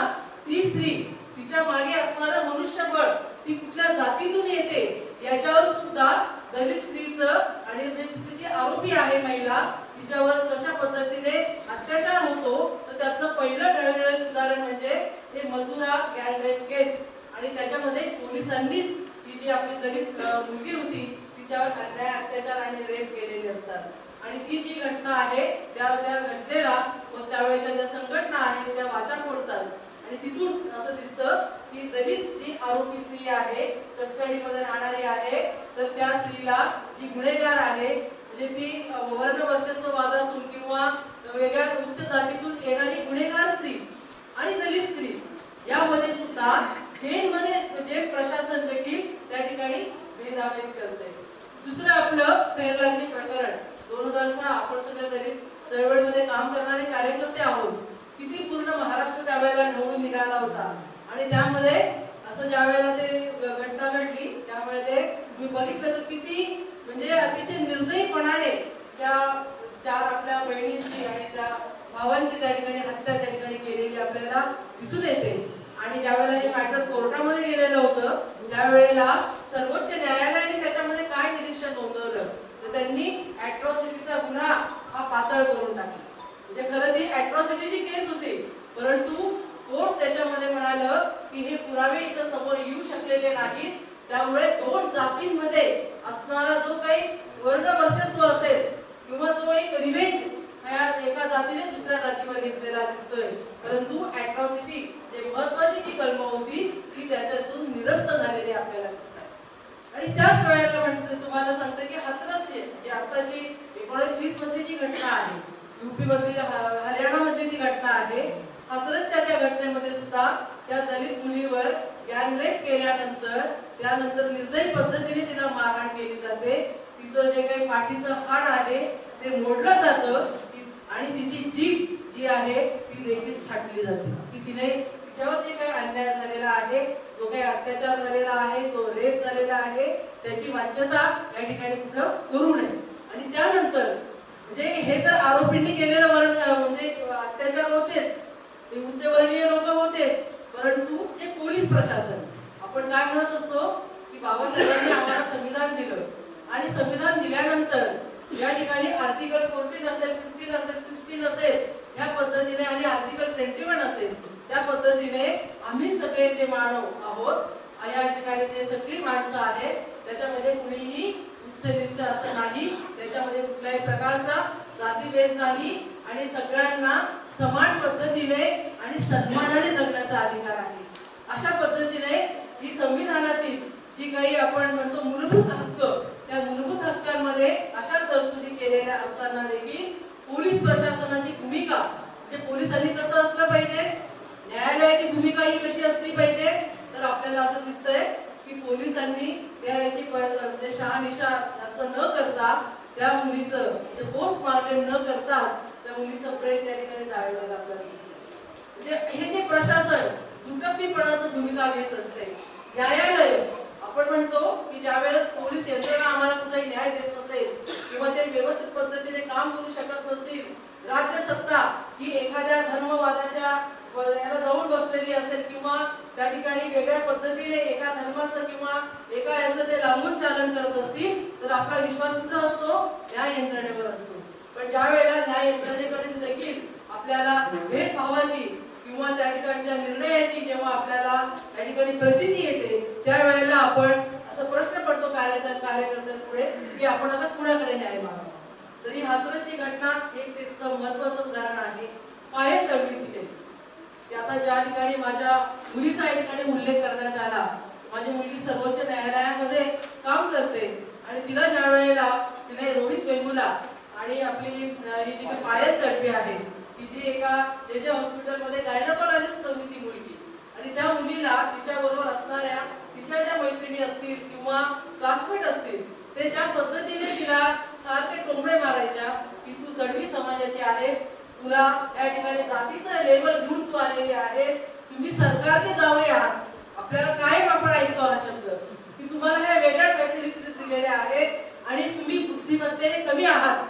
ती स्त्री तिच्या मागे असणारं मनुष्यबळ ती कुठल्या जातीतून येते याच्यावर सुद्धा दलित स्त्रीचं आणि ती आरोपी आहे महिला तिच्यावर कशा पद्धतीने अत्याचार होतो तर त्यातलं पहिलं ढळढळीत उदाहरण म्हणजे हे मथुरा गँग रेप केस आणि त्याच्यामध्ये पोलिसांनी ही जी आपली दलित मुलगी होती तिच्यावर अन्याय अत्याचार आणि रेप केलेले असतात. आणि ती जी घटना आहे त्या घटनेला मग त्यावेळेच्या ज्या संघटना आहेत त्या वाचा फोडतात आणि तिथून असं दिसतं की दलित जी आरोपी स्त्री आहे कस्टडीमध्ये राहणारी आहे तर त्या स्त्रीला जी गुन्हेगार आहे म्हणजे ती वर्ण वर्चस्ववादातून किंवा वेगळ्या उच्च जातीतून येणारी गुन्हेगार स्त्री आणि दलित स्त्री यामध्ये सुद्धा जेलमध्ये जेल प्रशासन देखील त्या ठिकाणी भेदाभेद करते. दुसरं आपलं खैरलालजी प्रकरण 2006 आपण सगळे दलित चळवळीमध्ये काम करणारे कार्यकर्ते आहोत. किती पूर्ण महाराष्ट्र त्यावेळेला ढवळून निघाला होता आणि त्यामध्ये असं ज्या वेळेला ते घटना घडली त्यामुळे ते मी बघितलं किती म्हणजे अतिशय निर्दयीपणाने त्या 4 आपल्या बहिणींची आणि त्या भावांची त्या ठिकाणी हत्या त्या ठिकाणी केलेली आपल्याला दिसून येते. आणि ज्यावेळेला हे मॅटर कोर्टामध्ये गेलेलं होतं त्यावेळेला सर्वोच्च न्यायालयाने त्याच्यामध्ये काय निरीक्षण नोंदवलं तर त्यांनी ऍट्रॉसिटीचा गुन्हा हा पातळ करून टाकला. म्हणजे खरं ती ऍट्रॉसिटीची केस होती परंतु कोर्ट त्याच्यामध्ये म्हणालं की हे पुरावे इथं समोर येऊ शकलेले नाहीत त्यामुळे 2 जातींमध्ये असणारा जो काही वर्ण वर्चस्व असेल किंवा जो एक रिव्हेंज आत्ताची 1920 मधली जी घटना आहे, युपी मधली हरियाणा मधली ती घटना आहे, हाथरसच्या त्या घटनेमध्ये सुद्धा त्या दलित मुलीवर गँगरेप केल्यानंतर त्यानंतर निर्दयी पद्धतीने तिला मारहाण केली जाते. तिचं जे काही पाठीचं हाड आहे ते मोडलं जातं आणि तिची जीभ जी आहे ती देखील छाटली जाते की तिने तिच्यावर जे काही अन्याय झालेला आहे, जो काही अत्याचार झालेला आहे, जो रेप झालेला आहे, त्याची वाच्यता या ठिकाणी कुठं करू नये. आणि त्यानंतर म्हणजे हे तर आरोपींनी केलेलं म्हणजे अत्याचार होतेच, ते उच्चवर्णीय लोक होतेच, परंतु जे पोलीस प्रशासन, आपण काय म्हणत असतो की बाबासाहेबांनी आम्हाला संविधान दिलं आणि संविधान दिल्यानंतर या ठिकाणी आर्टिकल 14 असेल, 15 असेल, 16 असेल, या पद्धतीने आणि आर्टिकल 21 असेल, त्या पद्धतीने आम्ही सगळे जे मानव आहोत या ठिकाणी जे सगळी माणसं आहेत त्याच्यामध्ये कुणीही उच्च नीच असं नाही, त्याच्यामध्ये कुठल्याही प्रकारचा जातीभेद नाही आणि सगळ्यांना समान पद्धतीने आणि सन्मानाने जगण्याचा अधिकार आहे. अशा पद्धतीने ही संविधानातील जी काही आपण म्हणतो मूलभूत हक्क, त्या मूलभूत हक्कांमध्ये अशा तरतुदी केलेल्या असताना देखील पोलीस प्रशासनाची भूमिका म्हणजे पोलिसांनी कसं असलं पाहिजे, न्यायालयाची भूमिका ही कशी असली पाहिजे, तर आपल्याला असं दिसतंय की पोलिसांनी त्याची म्हणजे शहानिशा जास्त न करता त्या मुलीचं म्हणजे पोस्टमार्टम न करता त्या मुलीचं प्रेत त्या ठिकाणी जाळलं आपल्याला दिसतं. म्हणजे हे जे प्रशासन दुटप्पीपणाची भूमिका घेत असते. न्यायालय आपण म्हणतो की ज्या वेळेस पोलीस यंत्रणा आम्हाला कुठलाही न्याय देत नसेल किंवा ते व्यवस्थित पद्धतीने काम करू शकत नसतील, राज्य सत्ता ही एखाद्या धर्मवादाच्या याला जाऊन बसलेली असेल किंवा त्या ठिकाणी वेगळ्या पद्धतीने एका धर्माचं किंवा एका याचं ते लांबून चालन करत असतील तर आपला विश्वास कुठं असतो, न्याय यंत्रणेवर असतो. पण ज्या वेळेला न्याय यंत्रणेकडे देखील आपल्याला भेदभावाची किंवा त्या ठिकाणच्या निर्णयाची जेव्हा आपल्याला त्या ठिकाणी प्रचिती येते त्यावेळेला आपण असं प्रश्न पडतो कार्यकर्त्यांपुढे की आपण आता कुणाकडे न्याय मागावा. तरी हाथरसची घटना एक त्याचं महत्वाचं उदाहरण आहे. पायल तडवीची केस, आता ज्या ठिकाणी माझ्या मुलीचा या ठिकाणी उल्लेख करण्यात आला, माझी मुलगी सर्वोच्च न्यायालयामध्ये काम करते आणि तिला ज्या वेळेला तिने रोहित वेंगुला आणि आपली ही जी काही पायल तडवी आहे ती जी एका जे हॉस्पिटलमध्ये गायनोकॉलॉजिस्ट होती ती मुलगी आणि त्या मुलीला तिच्या बरोबर असणाऱ्या तिच्या ज्या मैत्रिणी असतील किंवा क्लासमेट असतील ते ज्या पद्धतीने तिला सारखे टोमडे मारायच्या की तू तडवी समाजाची आहेस, तुला या ठिकाणी जातीचं लेबल घेऊन तू आलेली आहेस, तुम्ही सरकारचे जावई आहात. आपल्याला काय आपण ऐकतो हा शब्द की तुम्हाला ह्या वेगळ्या फॅसिलिटीज दिलेल्या आहेत आणि तुम्ही बुद्धिमत्तेने कमी आहात,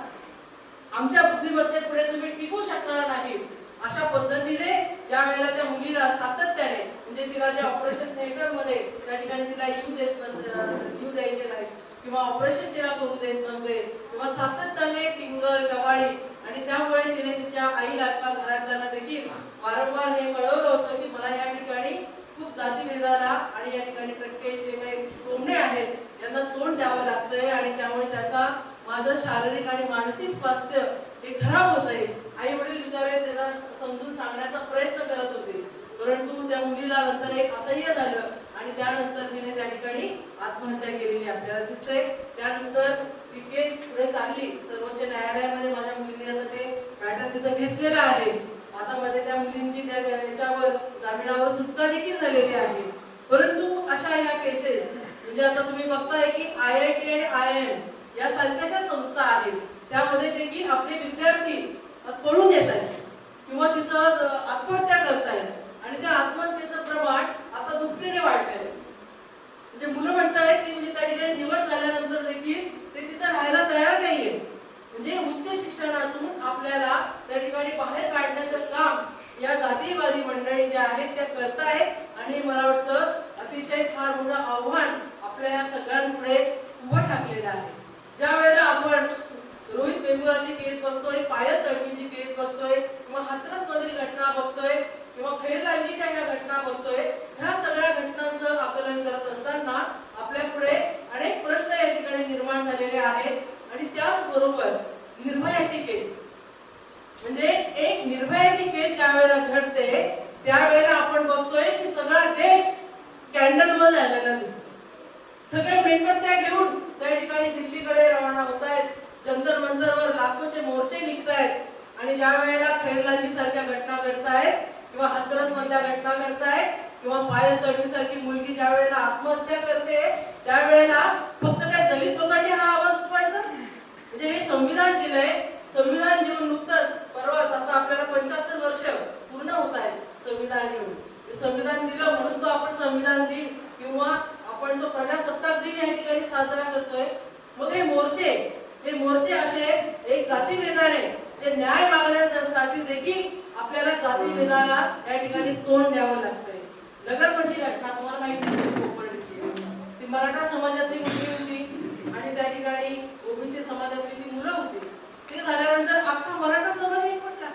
आमच्या बुद्धिमत्तेपुढे तुम्ही टिकू शकणार नाही. अशा पद्धतीने ज्या वेळेला त्या मुलीला सातत्याने म्हणजे तिला जे ऑपरेशन थिएटर मध्ये त्या ठिकाणी तिला येऊ द्यायचे नाही किंवा ऑपरेशन तिला करू देत नव्हते किंवा सातत्याने टिंगल टवाळी आणि त्यामुळे तिने तिच्या आईला किंवा घरातल्यांना देखील वारंवार हे कळवलं होतं की मला या ठिकाणी खूप जातीभेदाला आणि या ठिकाणी प्रत्येक जे काही टोमणे आहेत यांना तोंड द्यावं लागतंय आणि त्यामुळे त्याचा माझं शारीरिक आणि मानसिक स्वास्थ्य हे खराब होतंय. आई वडील बिचारे त्याला समजून सांगण्याचा प्रयत्न करत होते, परंतु त्या मुलीला नंतर एक असह्य झालं आणि त्यानंतर तिने त्या ठिकाणी आत्महत्या केलेली आपल्याला दिसते. त्यानंतर ती केस पुढे चालली सर्वोच्च न्यायालयामध्ये. माझ्या मुलीने आता ते मॅटर तिथं घेतलेलं आहे. आता मध्ये त्या मुलींची त्या याच्यावर जामिनावर सुटका देखील झालेली आहे. परंतु अशा ह्या केसेस म्हणजे आता तुम्ही बघताय की IIT आणि IIM या सारख्या संस्था आहेत त्यामध्ये देखील आपले विद्यार्थी पळून येत आहेत किंवा तिथं आत्महत्या करतायत आणि त्या आत्महत्येचं प्रमाण आता दुपटीने वाढलेलं आहे. म्हणजे मुलं म्हणतायत की म्हणजे त्या ठिकाणी निवड झाल्यानंतर देखील ते तिथं राहायला तयार नाहीये. म्हणजे उच्च शिक्षणातून आपल्याला त्या ठिकाणी बाहेर काढण्याचं काम या जातीवादी मंडळी ज्या आहेत त्या करतायत आणि मला वाटतं अतिशय फार मोठं आव्हान आपल्या या सगळ्यांपुढे उभं टाकलेलं आहे. ज्या वेळेला आपण रोहित वेंगुर्लाची केस बघतोय, पायल तडवीची केस बघतोय किंवा हाथरस मधील घटना बघतोय किंवा खैरलांजीच्या ह्या घटना बघतोय, ह्या सगळ्या घटनांचं आकलन करत असताना आपल्या पुढे अनेक प्रश्न या ठिकाणी निर्माण झालेले आहेत. आणि त्याचबरोबर निर्भयाची केस म्हणजे एक निर्भयाची केस ज्या वेळेला घडते त्यावेळेला आपण बघतोय की सगळा देश कॅन्डल मध्ये आलेला दिसतो. सगळे मेणबत्त्या घेऊन त्या ठिकाणी दिल्लीकडे रवाना होत आहेत जंतर मंतरवर लाखोचे मोर्चे निघतायत आणि ज्या वेळेला खैरलांजी सारख्या घटना घडतायत किंवा हाथरस मधल्या घटना घडतायत किंवा पायल तडवी सारखी मुलगी ज्या वेळेला आत्महत्या करते त्यावेळेला फक्त काय दलित लोकांनी हा आवाज उठवायचा? म्हणजे हे संविधान दिलंय, संविधान देऊन नुकतंच परवाच आता आपल्याला 75 वर्ष पूर्ण होत आहेत संविधान घेऊन. संविधान दिलं म्हणून तो आपण संविधान दिन किंवा आपण जो प्रजासत्ताक दिन या ठिकाणी साजरा करतोय. मग हे मोर्चे असे एक जातीभेदाने ते न्याय मागण्यासाठी देखील आपल्याला जातीभेदाला या ठिकाणी तोंड द्यावं लागतंय. नगरमधली घटना तुम्हाला माहिती आहे, कोपर्डीची ती मराठा समाजातली मुलगी होती आणि त्या ठिकाणी ओबीसी समाजातली ती मुलं होती. ते झाल्यानंतर अख्खा मराठा समाज एकवटला.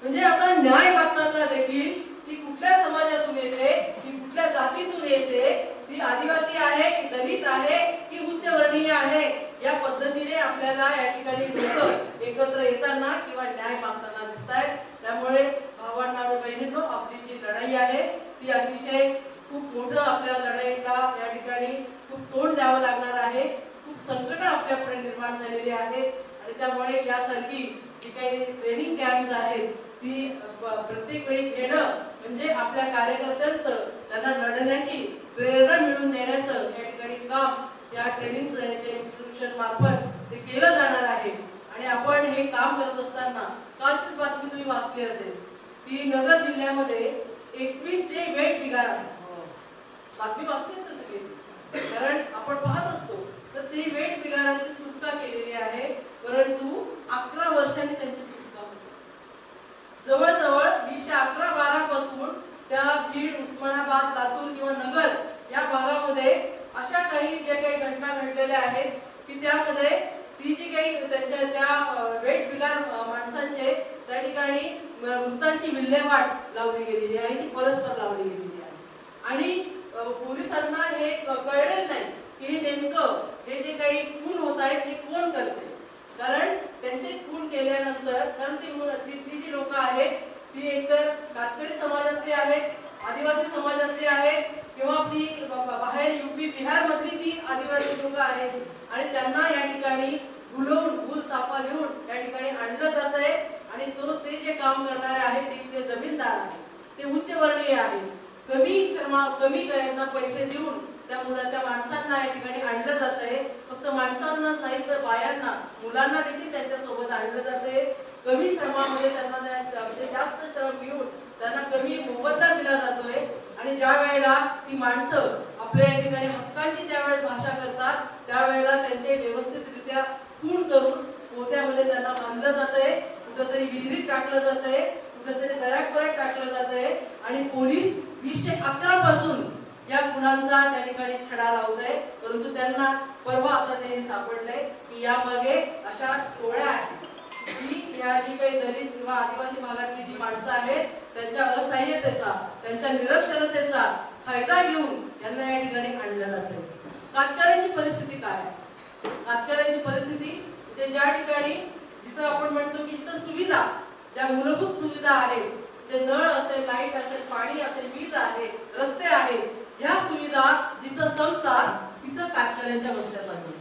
म्हणजे आता न्याय मागताना देखील ती कुठल्या समाजातून येते, ती कुठल्या जातीतून येते, ती आदिवासी आहे की दलित आहे की उच्चवर्णीय आहे, या पद्धतीने आपल्याला या ठिकाणी लोक एकत्र येताना किंवा न्याय मागताना दिसत आहेत. त्यामुळे भावांना आणि बहिणींनो, आपली जी लढाई आहे ती अतिशय खूप मोठं आपल्या लढाईला या ठिकाणी खूप तोंड द्यावं लागणार आहे. खूप संकट आपल्यापुढे निर्माण झालेली आहेत आणि त्यामुळे यासारखी जी काही ट्रेनिंग कॅम्प आहेत ती प्रत्येक वेळी घेणं म्हणजे आपल्या कार्यकर्त्यांचं त्यांना लढण्याची प्रेरणा मिळवून देण्याचं या ठिकाणी काम या ट्रेनिंग इन्स्टिट्यूशन मार्फत ते केलं जाणार आहे. आणि आपण हे काम करत असताना कालचीच बातमी तुम्ही वाचली असेल की नगर जिल्ह्यामध्ये 21 जे वेट बिगार आहे. बातमी वाचली असेल तुम्ही, कारण आपण पाहत असतो तर ते वेट बिगारांची सुटका केलेली आहे, परंतु 11 वर्षांनी त्यांची सुटका होते. जवळजवळ 2011-12 पासून त्या बीड, उस्मानाबाद, लातूर किंवा नगर या भागामध्ये अशा काही ज्या काही घटना घडलेल्या आहेत की त्यामध्ये ती जी काही त्यांच्या त्या वेट बिगार माणसांचे त्या ठिकाणी मृतांची विल्हेवाट लावली गेलेली आहे, ती परस्पर लावली गेलेली आहे. आणि पोलिसांना हे कळलेलं नाही की हे नेमकं हे जे काही खून होत आहेत हे कोण करते. कारण त्यांचे खून केल्यानंतर कारण ती जी लोक आहेत ती एकतर कातकरी समाजातली आहेत, आदिवासी समाजातली आहेत किंवा ती बाहेर युपी बिहार मधली ती आदिवासी लोक आहेत आणि त्यांना या ठिकाणी भुलवून भूल तापा देऊन या ठिकाणी आणलं जात आहे. आणि ते जे काम करणारे आहेत ते जमीनदार आहेत, ते उच्चवर्णीय आहेत. कमी यांना पैसे देऊन त्या मुलाच्या माणसांना या ठिकाणी आणलं जात आहे. फक्त माणसांनाच नाही तर बायांना, मुलांना देखील त्यांच्या सोबत आणलं जाते. कमी श्रमामध्ये त्यांना म्हणजे जास्त श्रम घेऊन त्यांना कमी मोबदला दिला जातोय. आणि ज्या वेळेला ती माणसं आपल्या या ठिकाणी हक्कांची ज्यावेळेस भाषा करतात त्यावेळेला त्यांचे व्यवस्थितरित्या खून करून पोत्यामध्ये त्यांना बांधलं जातंय, कुठंतरी विहिरीत टाकलं जातंय, कुठंतरी दऱ्यात टाकलं जातंय. आणि पोलीस 2011 पासून या गुन्ह्यांचा त्या ठिकाणी छडा लावतोय. परंतु त्यांना परवा आता ते सापडलंय की यामागे अशा टोळ्या आहेत की या जी काही दलित किंवा आदिवासी भागातली जी माणसं आहेत त्यांच्या असहाय्यतेचा, त्यांच्या निरक्षरतेचा फायदा घेऊन यांना या ठिकाणी आणलं जातंय. कातकऱ्यांची परिस्थिती काय आहे? कातकऱ्यांची परिस्थिती म्हणजे ज्या ठिकाणी जिथं आपण म्हणतो की जिथं सुविधा, ज्या मूलभूत सुविधा आहेत, जे नळ असेल, लाईट असेल, पाणी असेल, वीज आहे, रस्ते आहेत, ह्या सुविधा जिथं संपतात तिथं कातकऱ्यांच्या वस्त्या चालू.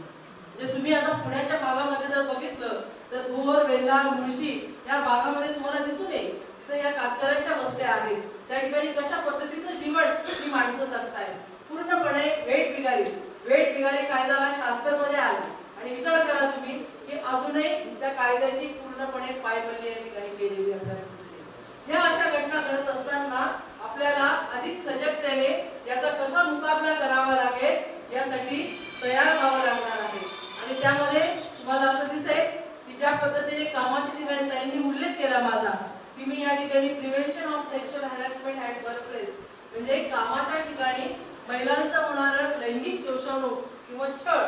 म्हणजे तुम्ही आता पुण्याच्या भागामध्ये जर बघितलं तर भोर, वेल्हा, मुळशी या भागामध्ये तुम्हाला दिसून येईल तिथं या कातकऱ्यांच्या वस्त्या आहेत. त्या ठिकाणी कशा पद्धतीचं जीवन ही माणसं जगतायत. पूर्णपणे वेट बिगारी कायदा 76 मध्ये आला आणि विचार करा तुम्ही की अजूनही त्या कायद्याची पूर्णपणे पायमल्ली या ठिकाणी केलेली आपल्याला दिसते. ह्या अशा घटना घडत असताना आपल्याला अधिक सजगतेने याचा कसा मुकाबला करावा लागेल यासाठी तयार व्हावं लागणार आहे. आणि त्यामध्ये तुम्हाला असं दिसेल की ज्या पद्धतीने कामाच्या ठिकाणी त्यांनी उल्लेख केला माझा की मी या ठिकाणी prevention of sexual harassment at workplace म्हणजे कामाच्या ठिकाणी महिलांचं होणारं लैंगिक शोषणूक किंवा छळ,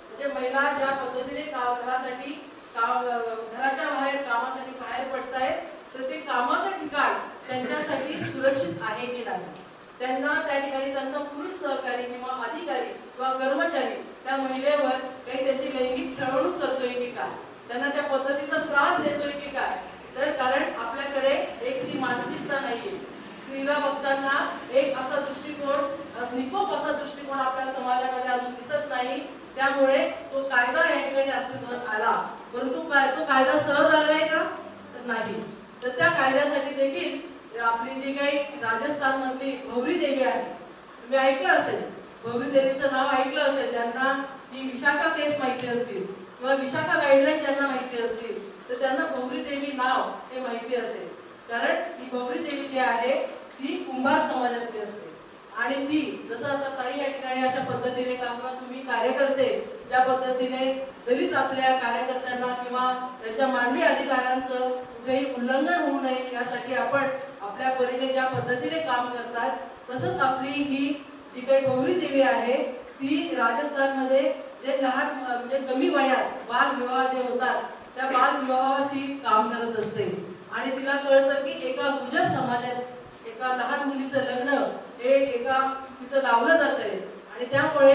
म्हणजे महिला ज्या पद्धतीने घरासाठी घराच्या बाहेर कामासाठी बाहेर पडतायत तर ते कामाचं ठिकाण त्यांच्यासाठी सुरक्षित आहे की नाही, त्यांना त्या ठिकाणी त्यांचा पुरुष सहकारी किंवा अधिकारी किंवा कर्मचारी त्या महिलेवर काही त्यांची लैंगिक छळवणूक करतोय की काय, त्यांना त्या पद्धतीचा त्रास देतोय की काय. तर कारण आपल्याकडे एक ती मानसिकता नाहीये. स्त्रीला बघताना एक असा दृष्टिकोन, निकोप असा दृष्टिकोन आपल्या समाजामध्ये अजून दिसत नाही. त्यामुळे तो कायदा या ठिकाणी अस्तित्वात आला, परंतु तो कायदा सहज आलाय का? तर नाही. तर त्या कायद्यासाठी देखील आपली जी काही राजस्थान मधली भौरी देवी आहे, तुम्ही ऐकलं असेल, भौरी देवीचं नाव ऐकलं असेल. ज्यांना ही विशाखा केस माहिती असतील किंवा विशाखा गाईडलाईन ज्यांना माहिती असतील तर त्यांना भौरी देवी नाव हे माहिती असेल. कारण ही भौरी देवी जी आहे ती कुंभार समाजातली असते आणि ती जसं आता काही या ठिकाणी अशा पद्धतीने किंवा तुम्ही कार्यकर्ते ज्या पद्धतीने दलित आपल्या कार्यकर्त्यांना किंवा त्यांच्या मानवी अधिकारांचं कुठेही उल्लंघन होऊ नये यासाठी आपण आपल्या परीने ज्या पद्धतीने काम करतात, तसंच आपली ही जी काही भौरी देवी आहे ती राजस्थानमध्ये जे लहान म्हणजे कमी वयात बालविवाह जे होतात त्या बालविवाहावर ती काम करत असते. आणि तिला कळतं की एका गुजर समाजात एका लहान मुलीचं लग्न हे एका तिचं लावलं जातंय आणि त्यामुळे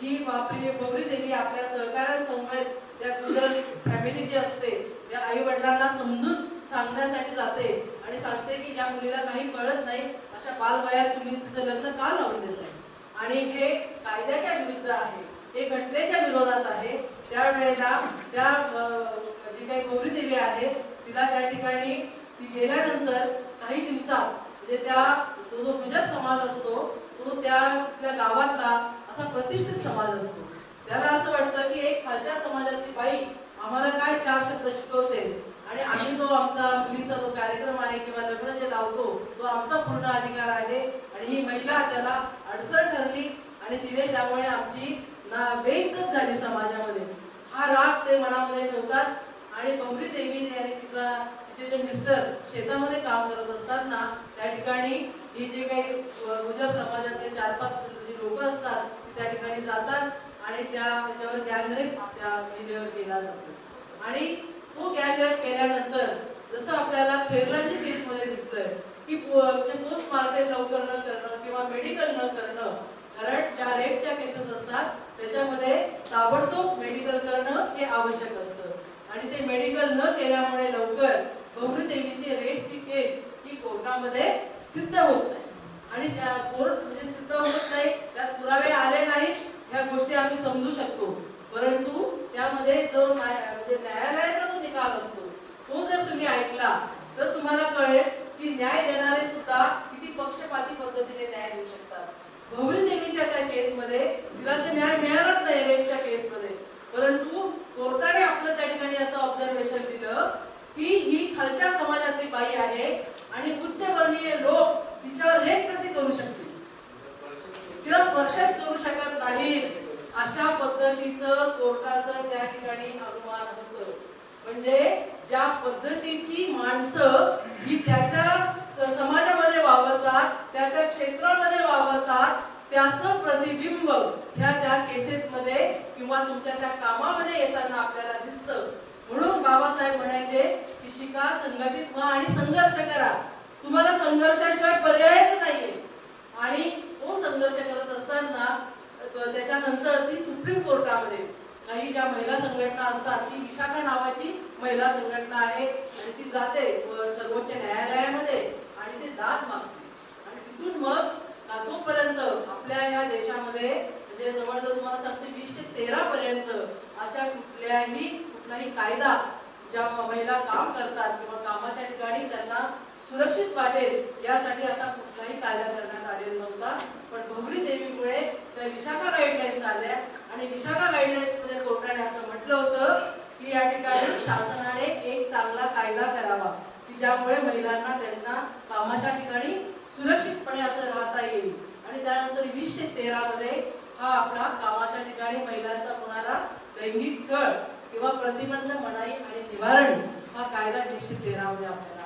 ही आपली भौरी देवी आपल्या सहकार्यांसमवेत त्या गुजर फॅमिली जी असते त्या आई वडिलांना समजून सांगण्यासाठी जाते आणि सांगते की ज्या मुलीला काही कळत नाही अशा बालवयात तुम्ही तिचं लग्न का लावून देताय. आणि हे कायद्याच्या विरुद्ध आहे, हे घटनेच्या विरोधात आहे. त्यावेळेला त्या जी काही गौरी देवी आहे तिला त्या ठिकाणी ती गेल्यानंतर काही दिवसात म्हणजे त्या जो गुजर समाज असतो तो त्या गावातला असा प्रतिष्ठित समाज असतो. त्याला असं वाटतं की एक खालच्या समाजातली बाई आम्हाला काय 4 शब्द शिकवते आणि आम्ही जो आमचा मुलीचा जो कार्यक्रम आहे किंवा लग्न जे लावतो तो आमचा पूर्ण अधिकार आहे आणि ही महिला त्याला अडचण ठरली आणि तिने त्यामुळे आमची बेइज्जत झाली समाजामध्ये. हा राग ते मनामध्ये ठेवतात आणि भौरी देवी आणि तिचे जे मिस्टर शेतामध्ये काम करत असताना त्या ठिकाणी ही जे काही गुजर समाजातले 4-5 जी लोक असतात ती त्या ठिकाणी जातात आणि त्याच्यावर गँगरेप त्या महिलेवर केला जातो. आणि तो गँगरेप केल्यानंतर जसं आपल्याला खेरलांची केसमध्ये दिसतंय की पोस्टमार्टम लवकर न करणं किंवा मेडिकल न करणं, कारण ज्या रेपच्या केसेस असतात त्याच्यामध्ये ताबडतोब मेडिकल करणं हे आवश्यक असतं आणि ते मेडिकल न केल्यामुळे लवकर गौरी देवीची रेपची केस ही कोर्टामध्ये सिद्ध होत नाही आणि त्या कोर्ट म्हणजे सिद्ध होत नाही, त्यात पुरावे आले नाहीत ह्या गोष्टी आम्ही समजू शकतो. परंतु त्यामध्ये जो म्हणजे न्यायालयाचा जो निकाल असतो तो जर तुम्ही ऐकला तर तुम्हाला कळेल की न्याय देणारे सुद्धा किती पक्षपाती पद्धतीने न्याय देऊ शकतात. गौरी देवीच्या त्या केसमध्ये तिला ते न्याय मिळालाच नाही रेपच्या केसमध्ये, परंतु कोर्टाने आपलं त्या ठिकाणी असं ऑब्झर्वेशन दिलं की ही खालच्या समाजातली बाई आहे आणि उच्चवर्णीय लोक तिच्यावर रेप कसे करू शकतील, तिला स्पर्शच करू शकत नाही. अशा पद्धतीचं कोर्टाचं त्या ठिकाणी अनुमान होतं. म्हणजे ज्या पद्धतीची माणसं ही त्या समाजामध्ये वावरतात, त्या क्षेत्रामध्ये वावरतात, त्याचं प्रतिबिंब त्या केसेसमध्ये किंवा तुमच्या त्या कामामध्ये येताना आपल्याला दिसतं. म्हणून बाबासाहेब म्हणायचे की शिका, संघटित व्हा आणि संघर्ष करा. तुम्हाला संघर्षाशिवाय पर्यायच नाहीये. आणि तो संघर्ष करत असताना त्याच्यानंतर ती सुप्रीम कोर्टामध्ये काही ज्या महिला संघटना असतात, ती विशाखा नावाची महिला संघटना आहे आणि ती जाते सर्वोच्च न्यायालयामध्ये आणि ते दाद मागते आणि तिथून मग जोपर्यंत आपल्या या देशामध्ये म्हणजे जवळजवळ तुम्हाला सांगते 2013 पर्यंत अशा कुठलाही कायदा ज्या महिला काम करतात किंवा कामाच्या ठिकाणी त्यांना सुरक्षित वाटेल यासाठी असा कुठलाही कायदा करण्यात आलेला नव्हता. पण भौरी देवीमुळे त्या विशाखा गाईडलाईन्स आल्या आणि विशाखा गाईडलाईन्स मध्ये कोर्टाने असं म्हटलं होतं की या ठिकाणी शासनाने एक चांगला कायदा करावा की ज्यामुळे महिलांना त्यांना कामाच्या ठिकाणी सुरक्षितपणे असं राहता येईल. आणि त्यानंतर 2013 मध्ये हा आपला कामाच्या ठिकाणी महिलांचा होणारा लैंगिक छळ किंवा प्रतिबंध, मनाई आणि निवारण हा कायदा 2013 मध्ये आपल्याला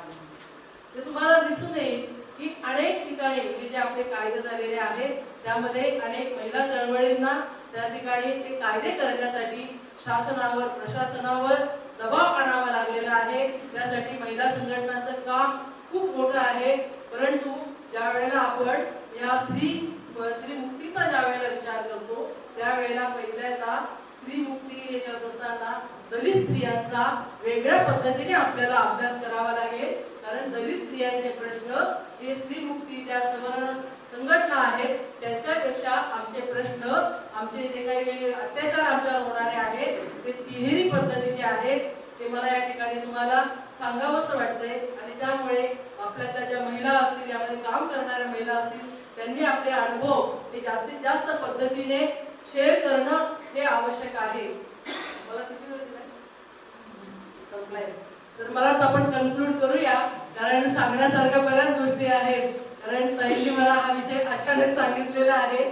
ते तुम्हाला दिसून येईल की अनेक ठिकाणी हे जे आपले कायदे झालेले आहेत त्यामध्ये अनेक महिला चळवळींना त्या ठिकाणी ते कायदे करण्यासाठी शासनावर प्रशासनावर दबाव आणावा लागलेला आहे. त्यासाठी महिला संघटनांचं काम खूप मोठं आहे. परंतु ज्या वेळेला आपण या स्त्री मुक्तीचा ज्या वेळेला विचार करतो त्यावेळेला पहिल्यांदा स्त्री मुक्ती हे करत असताना दलित स्त्रियांचा वेगळ्या पद्धतीने आपल्याला अभ्यास करावा लागेल. कारण दलित स्त्रियांचे प्रश्न हे स्त्री मुक्ती ज्या संघटना आहेत त्यांच्यापेक्षा आमचे प्रश्न, आमचे जे काही अत्याचार आमच्यावर होणारे आहेत ते तिहेरी पद्धतीचे आहेत. ते मला या ठिकाणी तुम्हाला सांगावंसं वाटतंय. आणि त्यामुळे आपल्यातल्या ज्या महिला असतील, यामध्ये काम करणाऱ्या महिला असतील, त्यांनी आपले अनुभव हे जास्तीत जास्त पद्धतीने शेअर करणं हे आवश्यक आहे. मला किती वेळ दिलाय? संपलाय. तर मला वाटतं आपण कन्क्लूड करूया, कारण सांगण्यासारख्या बऱ्याच गोष्टी आहेत. कारण ताईंनी मला हा विषय अचानक सांगितलेला आहे.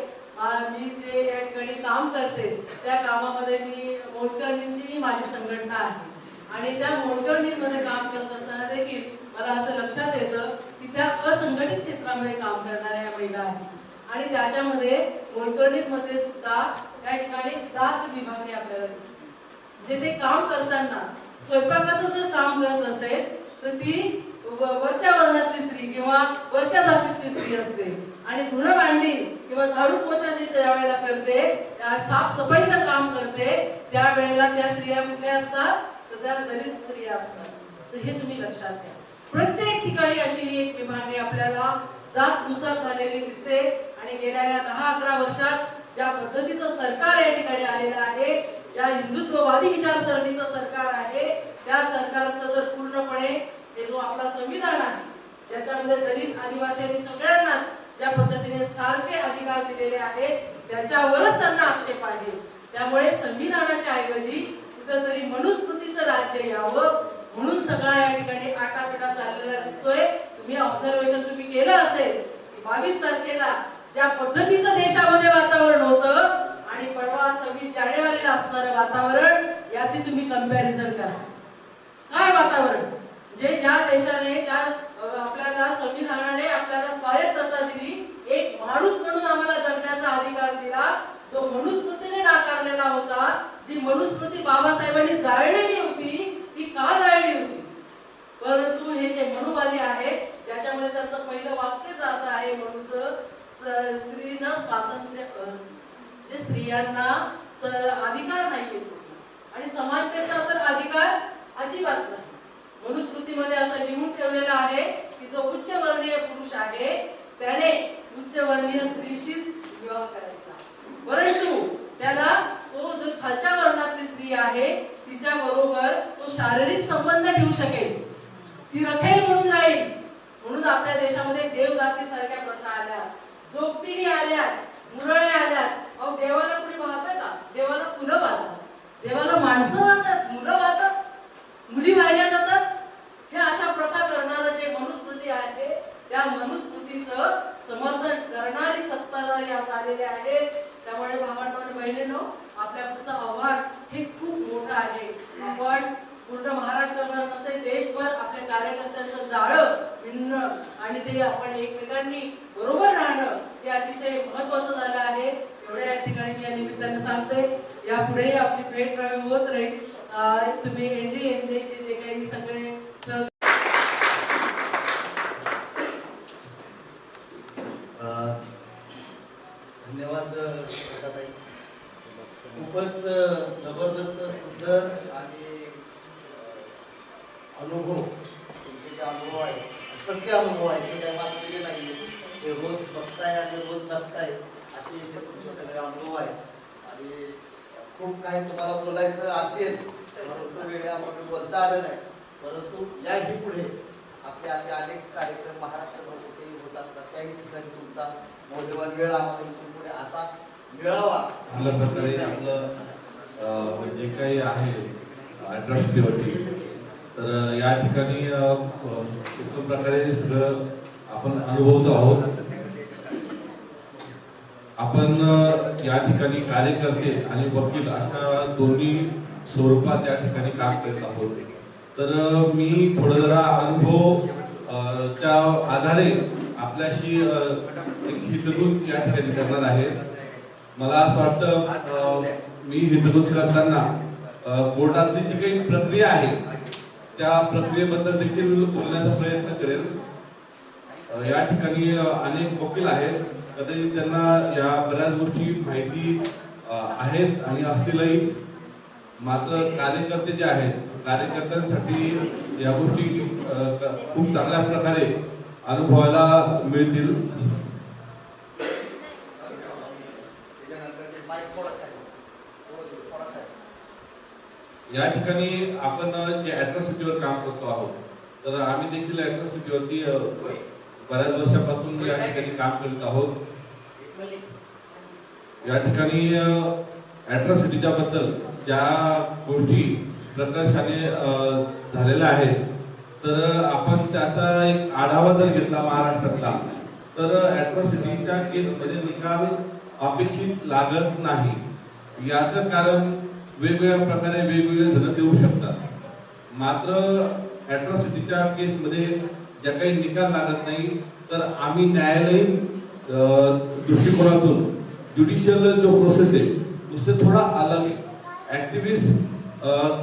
मी जे या ठिकाणी काम करते त्या कामामध्ये मी मोलकर्णींची माझी संघटना आहे आणि त्या मोलकर्णींमध्ये काम करत असताना देखील मला असं लक्षात येतं की त्या असंघटित क्षेत्रामध्ये काम करणाऱ्या या महिला आहेत आणि त्याच्यामध्ये मोलकर्णीमध्ये सुद्धा या ठिकाणी जात विभागणी आपल्याला दिसते. जे ते काम करताना स्वयंपाकाचं जर काम करत असेल तर ती वरच्या वर्णातली स्त्री किंवा वरच्या जातीतली स्त्री असते आणि धुणं भांडी किंवा झाडू पोछा जी ज्या वेळेला करते, साफसफाईचं काम करते, त्यावेळेला त्या स्त्रिया कुठल्या असतात तर त्या दलित स्त्रिया असतात. तर हे तुम्ही लक्षात घ्या. प्रत्येक ठिकाणी अशी एक विभागणी आपल्याला जातनुसार झालेली दिसते आणि गेल्या या 10-11 वर्षात ज्या पद्धतीचं सरकार या ठिकाणी आलेलं आहे, ज्या हिंदुत्ववादी विचारसरणीचं सरकार आहे, त्या सरकारचं जर पूर्णपणे हे जो आपला संविधान आहे ज्याच्यामध्ये दलित, आदिवासी आणि सगळ्यांना ज्या पद्धतीने सारखे अधिकार दिलेले आहेत त्याच्यावरच त्यांना आक्षेप आहे. त्यामुळे संविधानाच्या ऐवजी कुठेतरी मनुस्मृतीचं राज्य यावं म्हणून सगळा या ठिकाणी आटापिटा चाललेला दिसतोय. तुम्ही ऑब्झर्वेशन तुम्ही केलं असेल की 22 तारखेला ज्या पद्धतीचं देशामध्ये वातावरण होतं आणि परवा 26 जानेवारीला असणारं वातावरण याची तुम्ही कंपॅरिझन करा. काय वातावरण? जे ज्या देशाने, ज्या आपल्याला संविधानाने आपल्याला स्वायत्तता दिली, एक माणूस म्हणून आम्हाला जगण्याचा अधिकार दिला, जो मनुस्मृतीने नाकारलेला होता, जी मनुस्मृती बाबासाहेबांनी जाळलेली होती, ती का जाळली होती? परंतु हे जे मनुवादी आहेत ज्याच्यामध्ये त्यांचं पहिलं वाक्यच असं आहे, मनुचं स्त्रीनं स्वातंत्र्य, जे स्त्रियांना अधिकार नाहीये आणि समानतेचा तर अधिकार अजिबात नाही. मनुस्मृतीमध्ये असं लिहून ठेवलेलं आहे की जो उच्चवर्णीय पुरुष आहे त्याने उच्चवर्णीय स्त्रीशीच विवाह करायचा, परंतु त्याला तो जो खालच्या वर्णातली स्त्री आहे तिच्या बरोबर तो शारीरिक संबंध ठेवू शकेल, ती रखेल म्हणून राहील. म्हणून आपल्या देशामध्ये देवदासी सारख्या प्रथा आल्या, जोगतिणी आल्या, मुरळे आल्या. अहो देवाला कुणी वाहतं का? देवाला फुलं वाहतात, देवाला माणसं वाहतात, मुलं वाहतात, मुली वाहिल्या जातात. हे अशा प्रथा करणारं जे मनुस्मृती आहे त्या मनुस्मृतीचं समर्थन करणारी सत्ताधारी आज आलेले आहेत. त्यामुळे भावांनो आणि बहिणींनो, आपल्या पुढचं आव्हान हे खूप मोठं आहे. आपण पूर्ण महाराष्ट्रभर नसेल देशभर आपल्या कार्यकर्त्यांचं जाळं विणणं आणि ते आपण एकमेकांनी बरोबर राहणं हे अतिशय महत्वाचं झालं आहे. एवढ्या या ठिकाणी मी या निमित्ताने सांगते. यापुढेही आपली भेट प्रवीण होत राहील. तुम्ही NDNJ जे काही सगळे धन्यवाद ताई. खूपच जबरदस्त, सुंदर आणि अनुभव, तुमचे जे अनुभव आहेत, सत्य अनुभव आहेत ते काही वाचलेले नाही, ते रोज बघताय आणि रोज जगताय असे तुमचे सगळे अनुभव आहेत आणि खूप काही तुम्हाला बोलायचं असेल परंतु वेळेअभावी बोलता आलं नाही. परंतु याही पुढे आपले असे अनेक कार्यक्रम महाराष्ट्रभर कुठेही होत असतात, त्याही ठिकाणी तुमचा मौल्यवान वेळ आम्हाला इथून पुढे असा मिळावा. आपल्या प्रकारे आपलं जे काही आहे अट्रॉसिटीवरती, तर या ठिकाणी एक प्रकारे सगळं आपण अनुभवतो आहोत. आपण या ठिकाणी कार्यकर्ते आणि वकील अशा दोन्ही स्वरूपात या ठिकाणी काम करत आहोत. तर मी थोडं जरा अनुभव त्या आधारे आपल्याशी एक हितगुज या ठिकाणी करणार आहे. मला असं वाटतं मी हितगुज करताना कोर्टातली जी काही प्रक्रिया आहे त्या प्रक्रियेबद्दल देखील बोलण्याचा प्रयत्न करेल. या ठिकाणी अनेक वकील आहेत, कदाचित त्यांना या बऱ्याच गोष्टी माहिती आहेत आणि असतीलही, मात्र कार्यकर्ते जे आहेत कार्यकर्त्यांसाठी या गोष्टी खूप चांगल्या प्रकारे अनुभवायला मिळतील. या ठिकाणी आपण जे अॅट्रॉसिटीवर काम करतो आहोत, तर आम्ही देखील अॅट्रॉसिटीवरती बऱ्याच वर्षापासून या ठिकाणी काम करत आहोत. या ठिकाणी अॅट्रॉसिटीच्या बद्दल ज्या गोष्टी प्रकर्षाने झालेल्या आहेत, तर आपण त्याचा एक आढावा जर घेतला महाराष्ट्रातला, तर अॅट्रॉसिटीच्या केसमध्ये निकाल अपेक्षित लागत नाही. याचं कारण वेगवेगळ्या प्रकारे वेगवेगळे जण देऊ शकतात. मात्र अॅट्रॉसिटीच्या केसमध्ये ज्या काही निकाल लागत नाही, तर आम्ही न्यायालयीन दृष्टिकोनातून ज्युडिशियल जो प्रोसेस है उससे थोड़ा अलग है. एक्टिविस्ट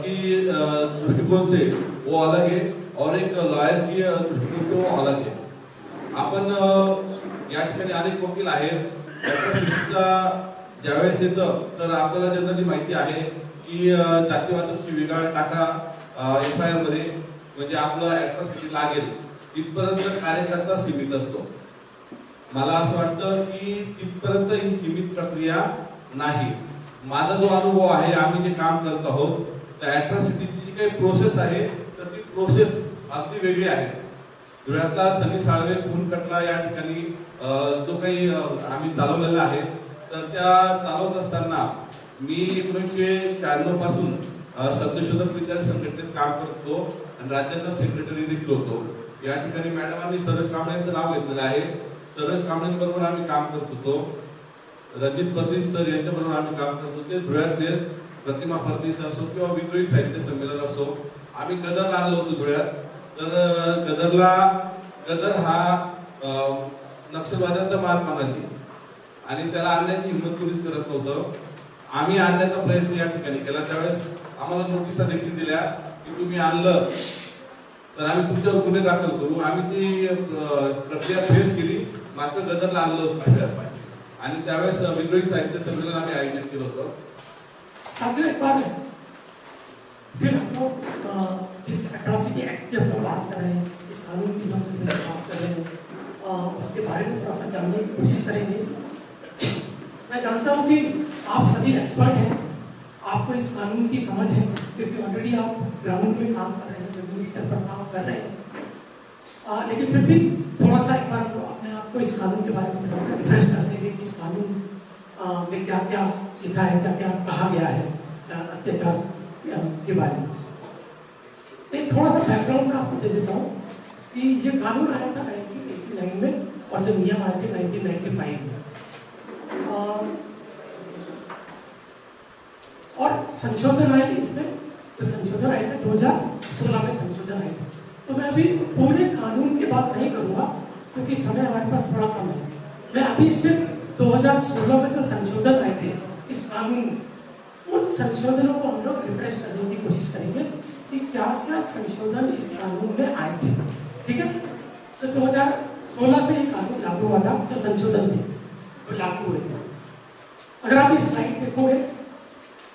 की दृष्टिकोण से वो अलग है और एक लॉयर की दृष्टिकोन से वो अलग है. आपण या ठिकाणी अनेक वकील आहेत. ज्यावेळेस येतं तर आपल्याला जनरली माहिती आहे की जातीवादाची वेगळा टाका FIR मध्ये, म्हणजे आपलं अॅट्रॉसिटी लागेल तिथपर्यंत कार्यकर्ता सीमित असतो. मला असं वाटतं की तिथपर्यंत ही सीमित प्रक्रिया नाही. माझा जो अनुभव आहे, आम्ही जे काम करत आहोत, त्या अॅट्रॉसिटीची जी काही प्रोसेस आहे, तर ती प्रोसेस अगदी वेगळी आहे. धुळ्यातला सनी साळवे खून खटला या ठिकाणी जो काही आम्ही चालवलेला आहे, तर त्या चालवत असताना मी 1996 पासून सत्यशोधक विद्यार्थी संघटनेत काम करतो आणि राज्याचा सेक्रेटरी देखील होतो. या ठिकाणी मॅडमांनी सरस कांबळेंचं नाव घेतलेलं आहे. सरस कांबळेंबरोबर आम्ही काम करत होतो. रणजित परदेश सर यांच्याबरोबर आम्ही काम करत होते. धुळ्यातले प्रतिमा परदेश असो किंवा विद्रोही साहित्य संमेलन असो, आम्ही गदरला आणलो होतो धुळ्यात. तर गदर हा नक्षलवाद्यांचा महात्मा गांधी, आणि त्याला आणण्याची हिंमत कोणीच करत नव्हतं. आम्ही आणण्याचा प्रयत्न या ठिकाणी केला. त्यावेळेस आम्हाला नोटिसा देखील दिल्या की तुम्ही आणलं तर आम्ही तुमच्यावर गुन्हे दाखल करू. आम्ही ती प्रक्रिया फेस केली, मात्र गदरला आणलं होतं आणि त्यावेळेस विद्रोही साहित्य संमेलन आम्ही आयोजित केलं होतं. साथियों, एक बार फिर हम लोग जिस एट्रॉसिटी एक्ट की हम लोग बात कर रहे हैं, इस कानून की हम सुबह से बात कर रहे हैं, उसके बारे में थोड़ा सा जानने की कोशिश करेंगे. मैं जानता हूँ कि आप सभी एक्सपर्ट हैं, आपको इस कानून की समझ है, क्योंकि ऑलरेडी आप ग्राउंड में काम कर रहे हैं, जमीनी स्तर पर काम कर रहे हैं. लेकिन फिर भी थोड़ा सा एक बार अपने आप को इस कानून के बारे में थोड़ा सा रिफ्रेश कर देंगे कि इस कानून में क्या क्या लिखा है, क्या क्या कहा गया है अत्याचार के बारे में. एक थोड़ा सा बैकग्राउंड मैं आपको दे देता हूँ कि ये कानून आया था 1989 में और जो नियम आए थे 1995 में. और संशोधन आए इसमें, जो संशोधन आए थे 2016 में संशोधन आए थे. तो मैं अभी पूरे कानून की बात नहीं करूंगा क्योंकि समय हमारे पास थोड़ा कम है. मैं अभी सिर्फ 2016 में जो संशोधन आए थे इस कानून में, उन संशोधनों को हम लोग रिफ्रेश करने की कोशिश करेंगे कि क्या क्या संशोधन इस कानून में आए थे. ठीक है. सो 2016 से ये कानून लागू हुआ था, जो संशोधन थे वो लागू हुए थे. अगर आप इस स्लाइड देखोगे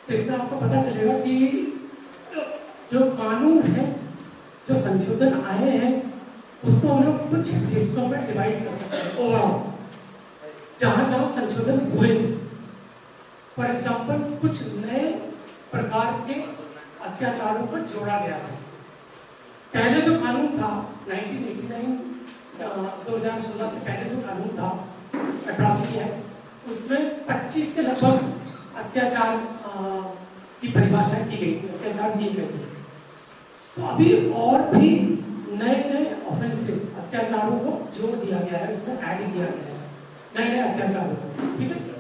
तो इसमें आपको पता चलेगा कि जो कानून है, जो संशोधन आए हैं, उसको हम लोग कुछ हिस्सों में डिवाइड कर सकते हैं. ओवरऑल जहां जहां संशोधन हुए थे, फॉर एग्जाम्पल कुछ नए प्रकार के अत्याचारों को जोड़ा गया था. पहले जो कानून था 1989 2016 से पहले जो कानून था एट्रॉसिटी एक्ट, उसमें 25 के लगभग अत्याचार की परिभाषा की गई थी, अत्याचार दिए गए थे. तो अभी और भी नए नए ऑफेंसेस, अत्याचारों को जोड़ दिया गया है, उसमें ऐड किया गया है नए नए अत्याचारों को. ठीक है.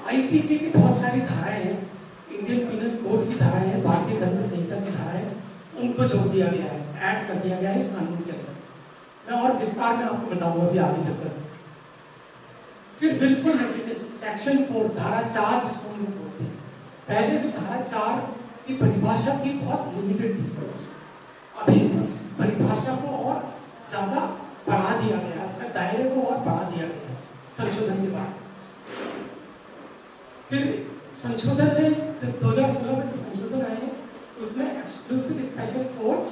आईपीसी की बहुत सारी धाराएं हैं, इंडियन पिनल कोड की धाराएं हैं, भारतीय दंड संहिता की धाराएं, उनको जोड़ दिया गया है, ऐड कर दिया गया है इस कानून के अंदर. मैं और विस्तार में आपको बताऊंगा अभी आगे चलकर. फिर विलफुल नेग्लिजेंस, सेक्शन 4 धारा 4 जिसको हम लोग बोलते हैं. पहले जो धारा 4 की परिभाषा थी बहुत लिमिटेड थी. अभी उस परिभाषा को और ज्यादा बढ़ा दिया गया, उसका दायरे को और बढ़ा दिया गया संशोधन के बाद. फिर संशोधन में 2016 में जो संशोधन आए हैं, उसमें एक्सक्लूसिव स्पेशल कोर्ट्स,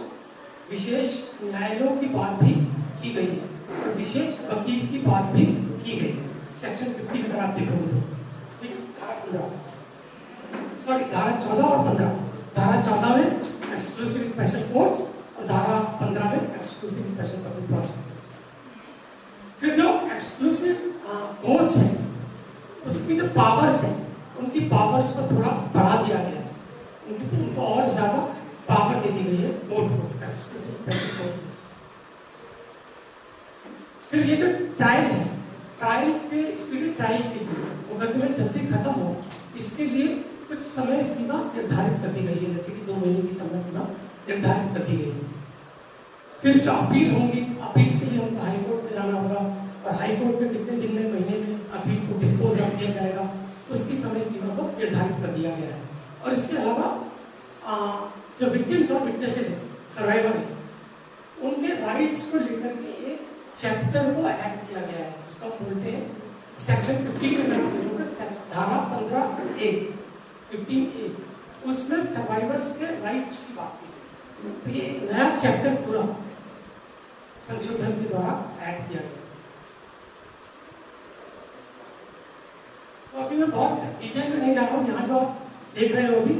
विशेष न्यायालयों की बात भी की गई है और विशेष वकील की बात भी की गई है. सेक्शन 50 अगर आप देखोगे तो. ठीक है. 15, सॉरी धारा 14 और 15। धारा 14 में एक्सक्लूसिव स्पेशल कोर्ट्स और धारा 15 में एक्सक्लूसिव स्पेशल पब्लिक प्रोसिक्यूटर्स। फिर जो एक्सक्लूसिव कोर्ट्स हैं उसकी जो पावर्स हैं उनकी पावर्स को थोड़ा बढ़ा दिया गया है, उनको और ज्यादा पावर दे दी गई है कोर्ट को, एक्सक्लूसिव स्पेशल कोर्ट। फिर ये जो ट्रायल है, ट्रायल के स्पीडी ट्रायल के लिए मुकदमे जल्दी खत्म हो इसके लिए कुछ समय सीमा निर्धारित कर दी गई है, जैसे कि 2 महीने की समय सीमा निर्धारित कर दी गई है। फिर जो अपील होंगी, अपील के लिए हमको हाई कोर्ट में जाना होगा और हाई कोर्ट में कितने दिन में, महीने में अपील को डिस्पोज किया जाएगा उसकी समय सीमा को निर्धारित कर दिया गया है। और इसके अलावा जो विक्टिम्स और विटनेसेस हैं, सर्वाइवर हैं, उनके राइट्स को लेकर के एक चैप्टर को ऐड किया गया है जिसको हम बोलते हैं सेक्शन 15 में धारा 15A 15A, उसमें सर्वाइवर्स के राइट्स की बात की गई। तो ये एक नया चैप्टर पूरा संशोधन के द्वारा ऐड किया गया। तो अभी मैं बहुत डिटेल में नहीं जा रहा हूँ, यहाँ जो आप देख रहे हो अभी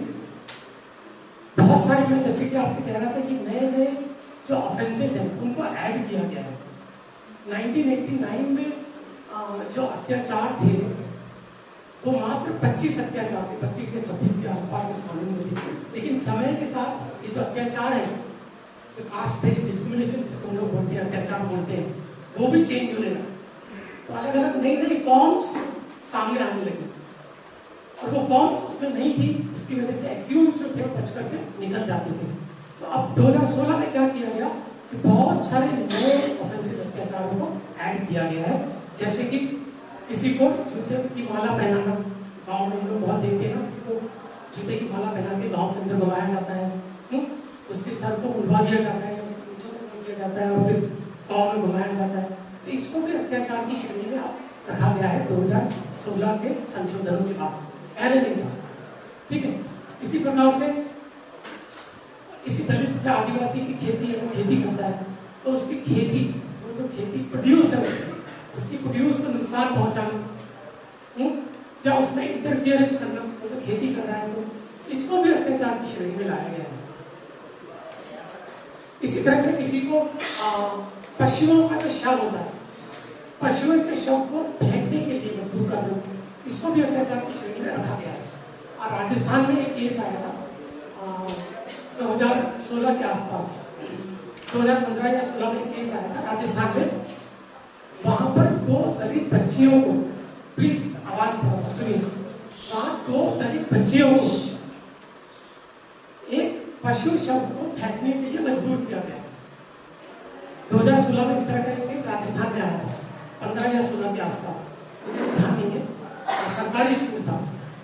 बहुत सारे, मैं जैसे कि आपसे कह रहा था कि नए नए जो ऑफेंसेस हैं उनको ऐड किया गया है। 1989 में जो अत्याचार थे वो मात्र 25 अत्याचार थे, 25 से 26 के आसपास इस कानून में थे। लेकिन समय के साथ ये जो अत्याचार है, जो कास्ट बेस्ड डिस्क्रिमिनेशन जिसको हम लोग बोलते हैं, अत्याचार बोलते हैं, वो भी चेंज होने लगा। तो अलग अलग नई नई फॉर्म्स सामने आने लगी और वो फॉर्म्स उसमें नहीं थी, उसकी वजह से एक्यूज जो थे वो बच करके निकल जाते थे। तो अब 2016 में क्या किया गया कि बहुत सारे नए ऑफेंसिव अत्याचारों को ऐड किया गया है, जैसे कि किसी को जूते की माला पहनाना, गांव में हम लोग बहुत देखते हैं ना, किसी को जूते की माला पहना के गांव के अंदर घुमाया जाता है, उसके सर को उड़वा दिया जाता है, उसके पीछे को उड़ दिया जाता है और फिर गांव में घुमाया जाता है। तो इसको भी अत्याचार की श्रेणी में रखा गया है 2016 के संशोधनों के बाद, पहले नहीं था। ठीक है, इसी प्रकार से किसी दलित या आदिवासी की खेती है, वो खेती करता है तो उसकी खेती, वो जो खेती प्रोड्यूस है उसकी प्रोड्यूस को नुकसान पहुंचाना या उसमें इंटरफियरेंस करना, वो जो खेती कर रहा है तो इसको भी अत्याचार की श्रेणी में लाया गया है। इसी तरह से किसी को पशुओं का जो शव होता है, पशुओं के शव को फेंकने के लिए मजबूर करना, इसको भी अत्याचार की श्रेणी में रखा गया है। और राजस्थान में एक केस आया था 2016 के आसपास, 2015 या 16 में केस आया था राजस्थान में। वहां पर 2 दलित बच्चियों को, प्लीज आवाज थोड़ा सा सुनिए, वहां 2 दलित बच्चियों को एक पशु शव को फेंकने के लिए मजबूर किया गया। 2016 में इस तरह का एक केस राजस्थान में आया था, 15 या 16 के आसपास, मुझे ध्यान नहीं है, सरकारी स्कूल था।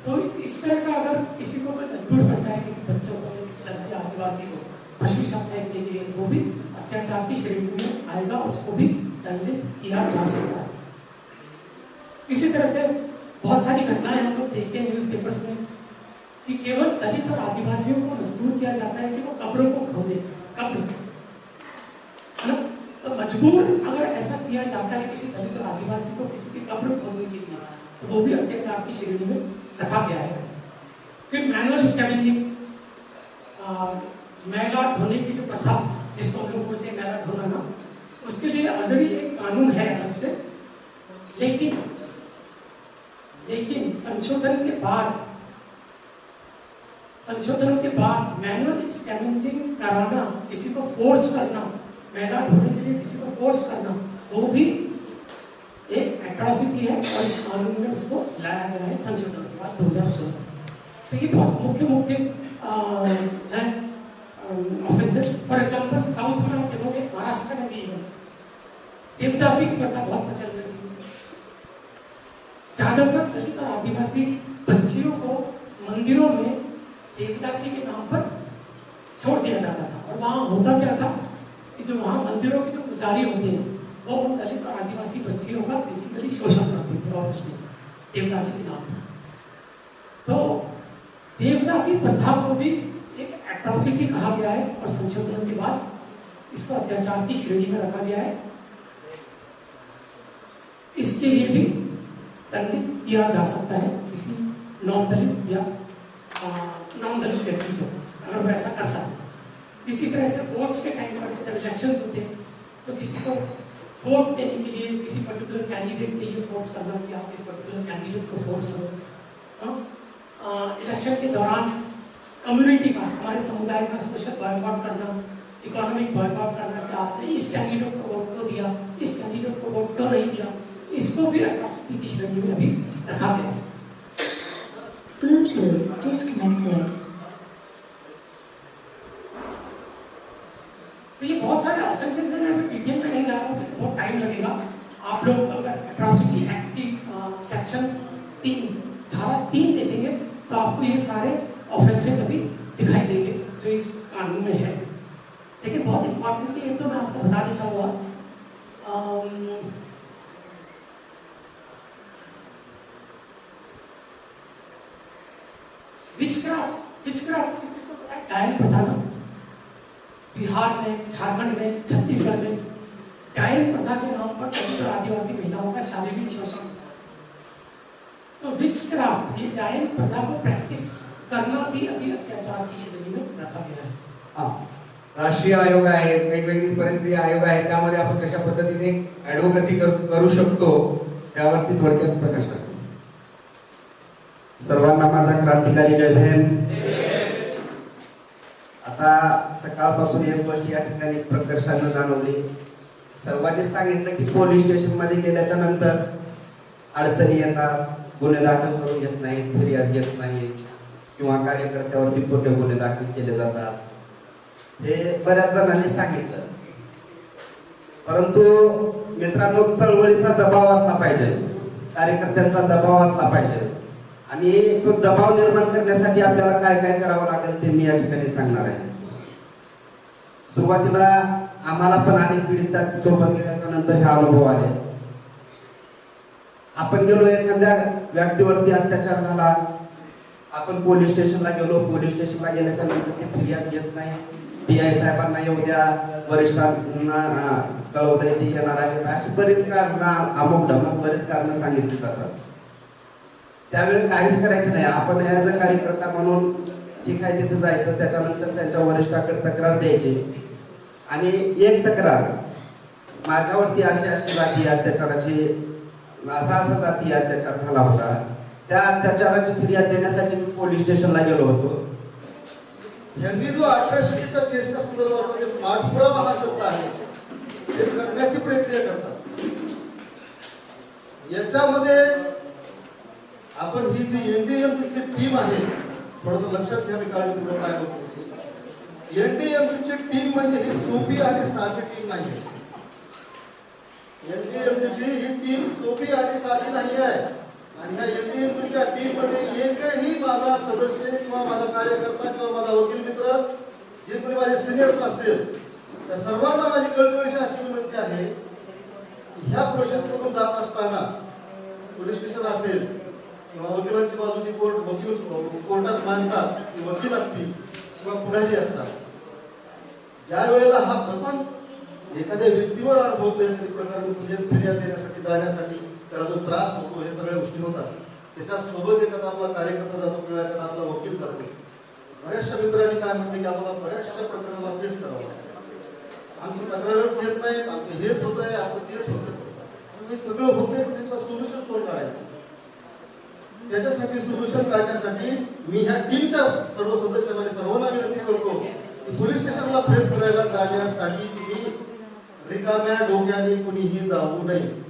तो इस तरह का अगर किसी को मजबूर करता है, किसी बच्चों को, किसी दलित आदिवासी को पशु शव फेंकने के लिए, वो भी अत्याचार की श्रेणी में आएगा, उसको भी दंडित किया जा सकता है। इसी तरह से बहुत सारी घटनाएं हम लोग देखते हैं न्यूज़पेपर्स में कि केवल दलित और आदिवासियों को मजबूर किया जाता है कि वो कब्रों को खोदे, कब्र, है ना? तो मजबूर अगर ऐसा किया जाता है किसी दलित और आदिवासी को किसी की कब्र खोदने के लिए, तो वो भी अत्याचार की श्रेणी में रखा गया है। फिर मैनुअल स्कैवेंजिंग, मैला ढोने की जो प्रथा जिसको हम लोग बोलते हैं मैला ढोना ना, उसके लिए ऑलरेडी एक कानून है अलग से, लेकिन संशोधन के बाद मैनुअल स्कैवेंजिंग कराना, किसी को फोर्स करना, मैला ढोने के लिए किसी को फोर्स करना, वो भी एक एट्रॉसिटी है और इस कानून में उसको लाया गया है संशोधन के बाद 2016। तो ये बहुत मुख्य है ऑफेंसेस। फॉर एग्जांपल साउथ में आप देखोगे, महाराष्ट्र में भी देवदासी की प्रथा बहुत प्रचलित थी। ज्यादातर दलित और आदिवासी बच्चियों को मंदिरों में देवदासी के नाम पर छोड़ दिया जाता था। और वहाँ होता क्या था कि जो वहाँ मंदिरों के जो पुजारी होते हैं वो उन दलित और आदिवासी बच्चियों का बेसिकली शोषण करते थे और उसने देवदासी के नाम पर। तो देवदासी प्रथा को भी एक एट्रॉसिटी कहा गया है और संशोधन के बाद इसको अत्याचार की श्रेणी में रखा गया है। इसके लिए भी दंडित किया जा सकता है किसी नॉन दलित या नॉन दलित व्यक्ति को, अगर वो ऐसा करता है। इसी तरह से वोट्स के टाइम पर जब इलेक्शंस होते हैं तो किसी को वोट देने के लिए किसी पर्टिकुलर कैंडिडेट के लिए फोर्स करना कि आप इस पर्टिकुलर कैंडिडेट को फोर्स करो। इलेक्शन के दौरान कम्युनिटी का, हमारे समुदाय का सोशल बॉयकॉट करना, इकोनॉमिक बॉयकॉट करना कि आपने इस कैंडिडेट को वोट क्यों दिया, इस कैंडिडेट को वोट क्यों नहीं दिया, इसको भी अट्रॉसिटी की श्रेणी में अभी रखा गया है। Bluetooth disconnected. तो ये बहुत सारे ऑफेंसेस हैं, मैं डिटेल में नहीं जा रहा हूँ क्योंकि बहुत टाइम लगेगा। आप लोग अगर अट्रॉसिटी एक्ट की सेक्शन 3 धारा 3 देखेंगे तो आपको ये सारे ऑफेंसेस अभी दिखाई देंगे जो इस कानून में है। लेकिन बहुत इंपॉर्टेंटली एक तो मैं आपको बता देता हुआ, विचक्राफ्ट किसको पता है? डायन प्रथा ना, बिहार में, झारखंड में, छत्तीसगढ़ में डायन प्रथा के नाम पर दलित और आदिवासी महिलाओं का शारीरिक शोषण। तो विचक्राफ्ट, ये डायन प्रथा को प्रैक्टिस करना भी अभी अत्याचार की श्रेणी में रखा गया है। हा. राष्ट्रीय आयोग आहे, वेगवेगळी परिस्थिती आयोग आहे, त्यामध्ये आपण कशा पद्धतीने ऍडव्होकसी करू शकतो त्यावरती थोडक्यात प्रकाश टाकतो. सर्वांना माझा क्रांतिकारी जय भीम. आता सकाळपासून एक गोष्ट या ठिकाणी प्रकर्षाने जाणवली. सर्वांनी सांगितलं की पोलीस स्टेशन मध्ये गेल्याच्या नंतर अडचणी येतात, गुन्हे दाखल करून घेत नाहीत, फिर्याद घेत नाहीत किंवा कार्यकर्त्यावरती खोटे गुन्हे दाखल केले जातात, हे बऱ्याच जणांनी सांगितलं. परंतु मित्रांनो, चळवळीचा दबाव असला पाहिजे, कार्यकर्त्यांचा दबाव असला पाहिजे आणि तो दबाव निर्माण करण्यासाठी आपल्याला काय काय करावं लागेल ते मी या ठिकाणी सांगणार आहे. सुरुवातीला आम्हाला पण अनेक पीडित सोबत गेल्याच्या नंतर हे अनुभव आले. आपण गेलो, एखाद्या व्यक्तीवरती अत्याचार झाला, आपण पोलीस स्टेशनला गेलो, पोलीस स्टेशनला गेल्याच्या नंतर ते फिर्याद घेत नाही, PI साहेबांना एवढ्या वरिष्ठांना कळवलंय ते येणार आहेत, अशी बरीच कारण, अमुक ढमुक बरीच कारण सांगितली जातात. त्यावेळी काहीच करायचं नाही. आपण ॲज अ कार्यकर्ता म्हणून ठीक आहे तिथे जायचं, त्याच्यानंतर त्यांच्या वरिष्ठाकडे तक्रार द्यायची आणि एक तक्रार, माझ्यावरती अशी जाती अत्याचाराची, असा जाती अत्याचार झाला होता, त्या अत्याचाराची फिर्याद देण्यासाठी मी पोलीस स्टेशनला गेलो होतो. यांनी जो 1800च्या केसच्या संदर्भात जे पाठपुरावा हा शब्द आहे ते करण्याची प्रयत्न करतात. याच्यामध्ये आपण ही जी एनडीएमसीची टीम आहे, थोडस लक्षात घ्या, मी काळजीपूर्वक काय बोलतो. एनडीएमसीची टीम म्हणजे ही सोपी आणि साधी टीम नाही. एनडीएमसीची ही टीम सोपी आणि साधी नाही आहे आणि ह्या एनडीएमसीच्या टीम मध्ये एकही माझा सदस्य किंवा माझा कार्यकर्ता किंवा माझा वकील मित्र, जे कोणी माझे सिनियर्स असतील, त्या सर्वांना माझी कळकळीची अशी विनंती आहे की ह्या प्रोसेस मधून जात असताना पोलीस स्टेशन असेल किंवा वकिलांची बाजू जी वकील कोर्टात मांडतात, ते वकील असतील किंवा पुढारी असतात, ज्या वेळेला हा प्रसंग एखाद्या व्यक्तीवर अनुभवतो, एखादी प्रकारे फिर्याद देण्यासाठी जाण्यासाठी त्याला जो त्रास होतो, हे सगळ्या गोष्टी होतात. त्याच्या सोबत एखादा आपला कार्यकर्ता जातो किंवा एखादा आपला वकील जातो. बऱ्याचशा मित्रांनी काय म्हटलं की आम्हाला बऱ्याचशा प्रकरणाला फेस करावं लागतं, आमची तक्रारच घेत नाही, आमचं हेच होत आहे, आपलं तेच होतं. हे सगळं होते, पण त्याचं सोल्युशन कोण काढायचं? त्याच्यासाठी सोल्युशन काढण्यासाठी मी ह्या टीमच्या सर्व सदस्यांना आणि सर्वांना विनंती करतो की पोलीस स्टेशनला फेस करायला जाण्यासाठी तुम्ही रिकाम्या डोक्याने कुणीही जाऊ नये.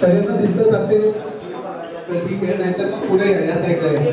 सगळ्यांना दिसत असेल तर ठीक आहे, नाहीतर मग पुढे या साईडला या.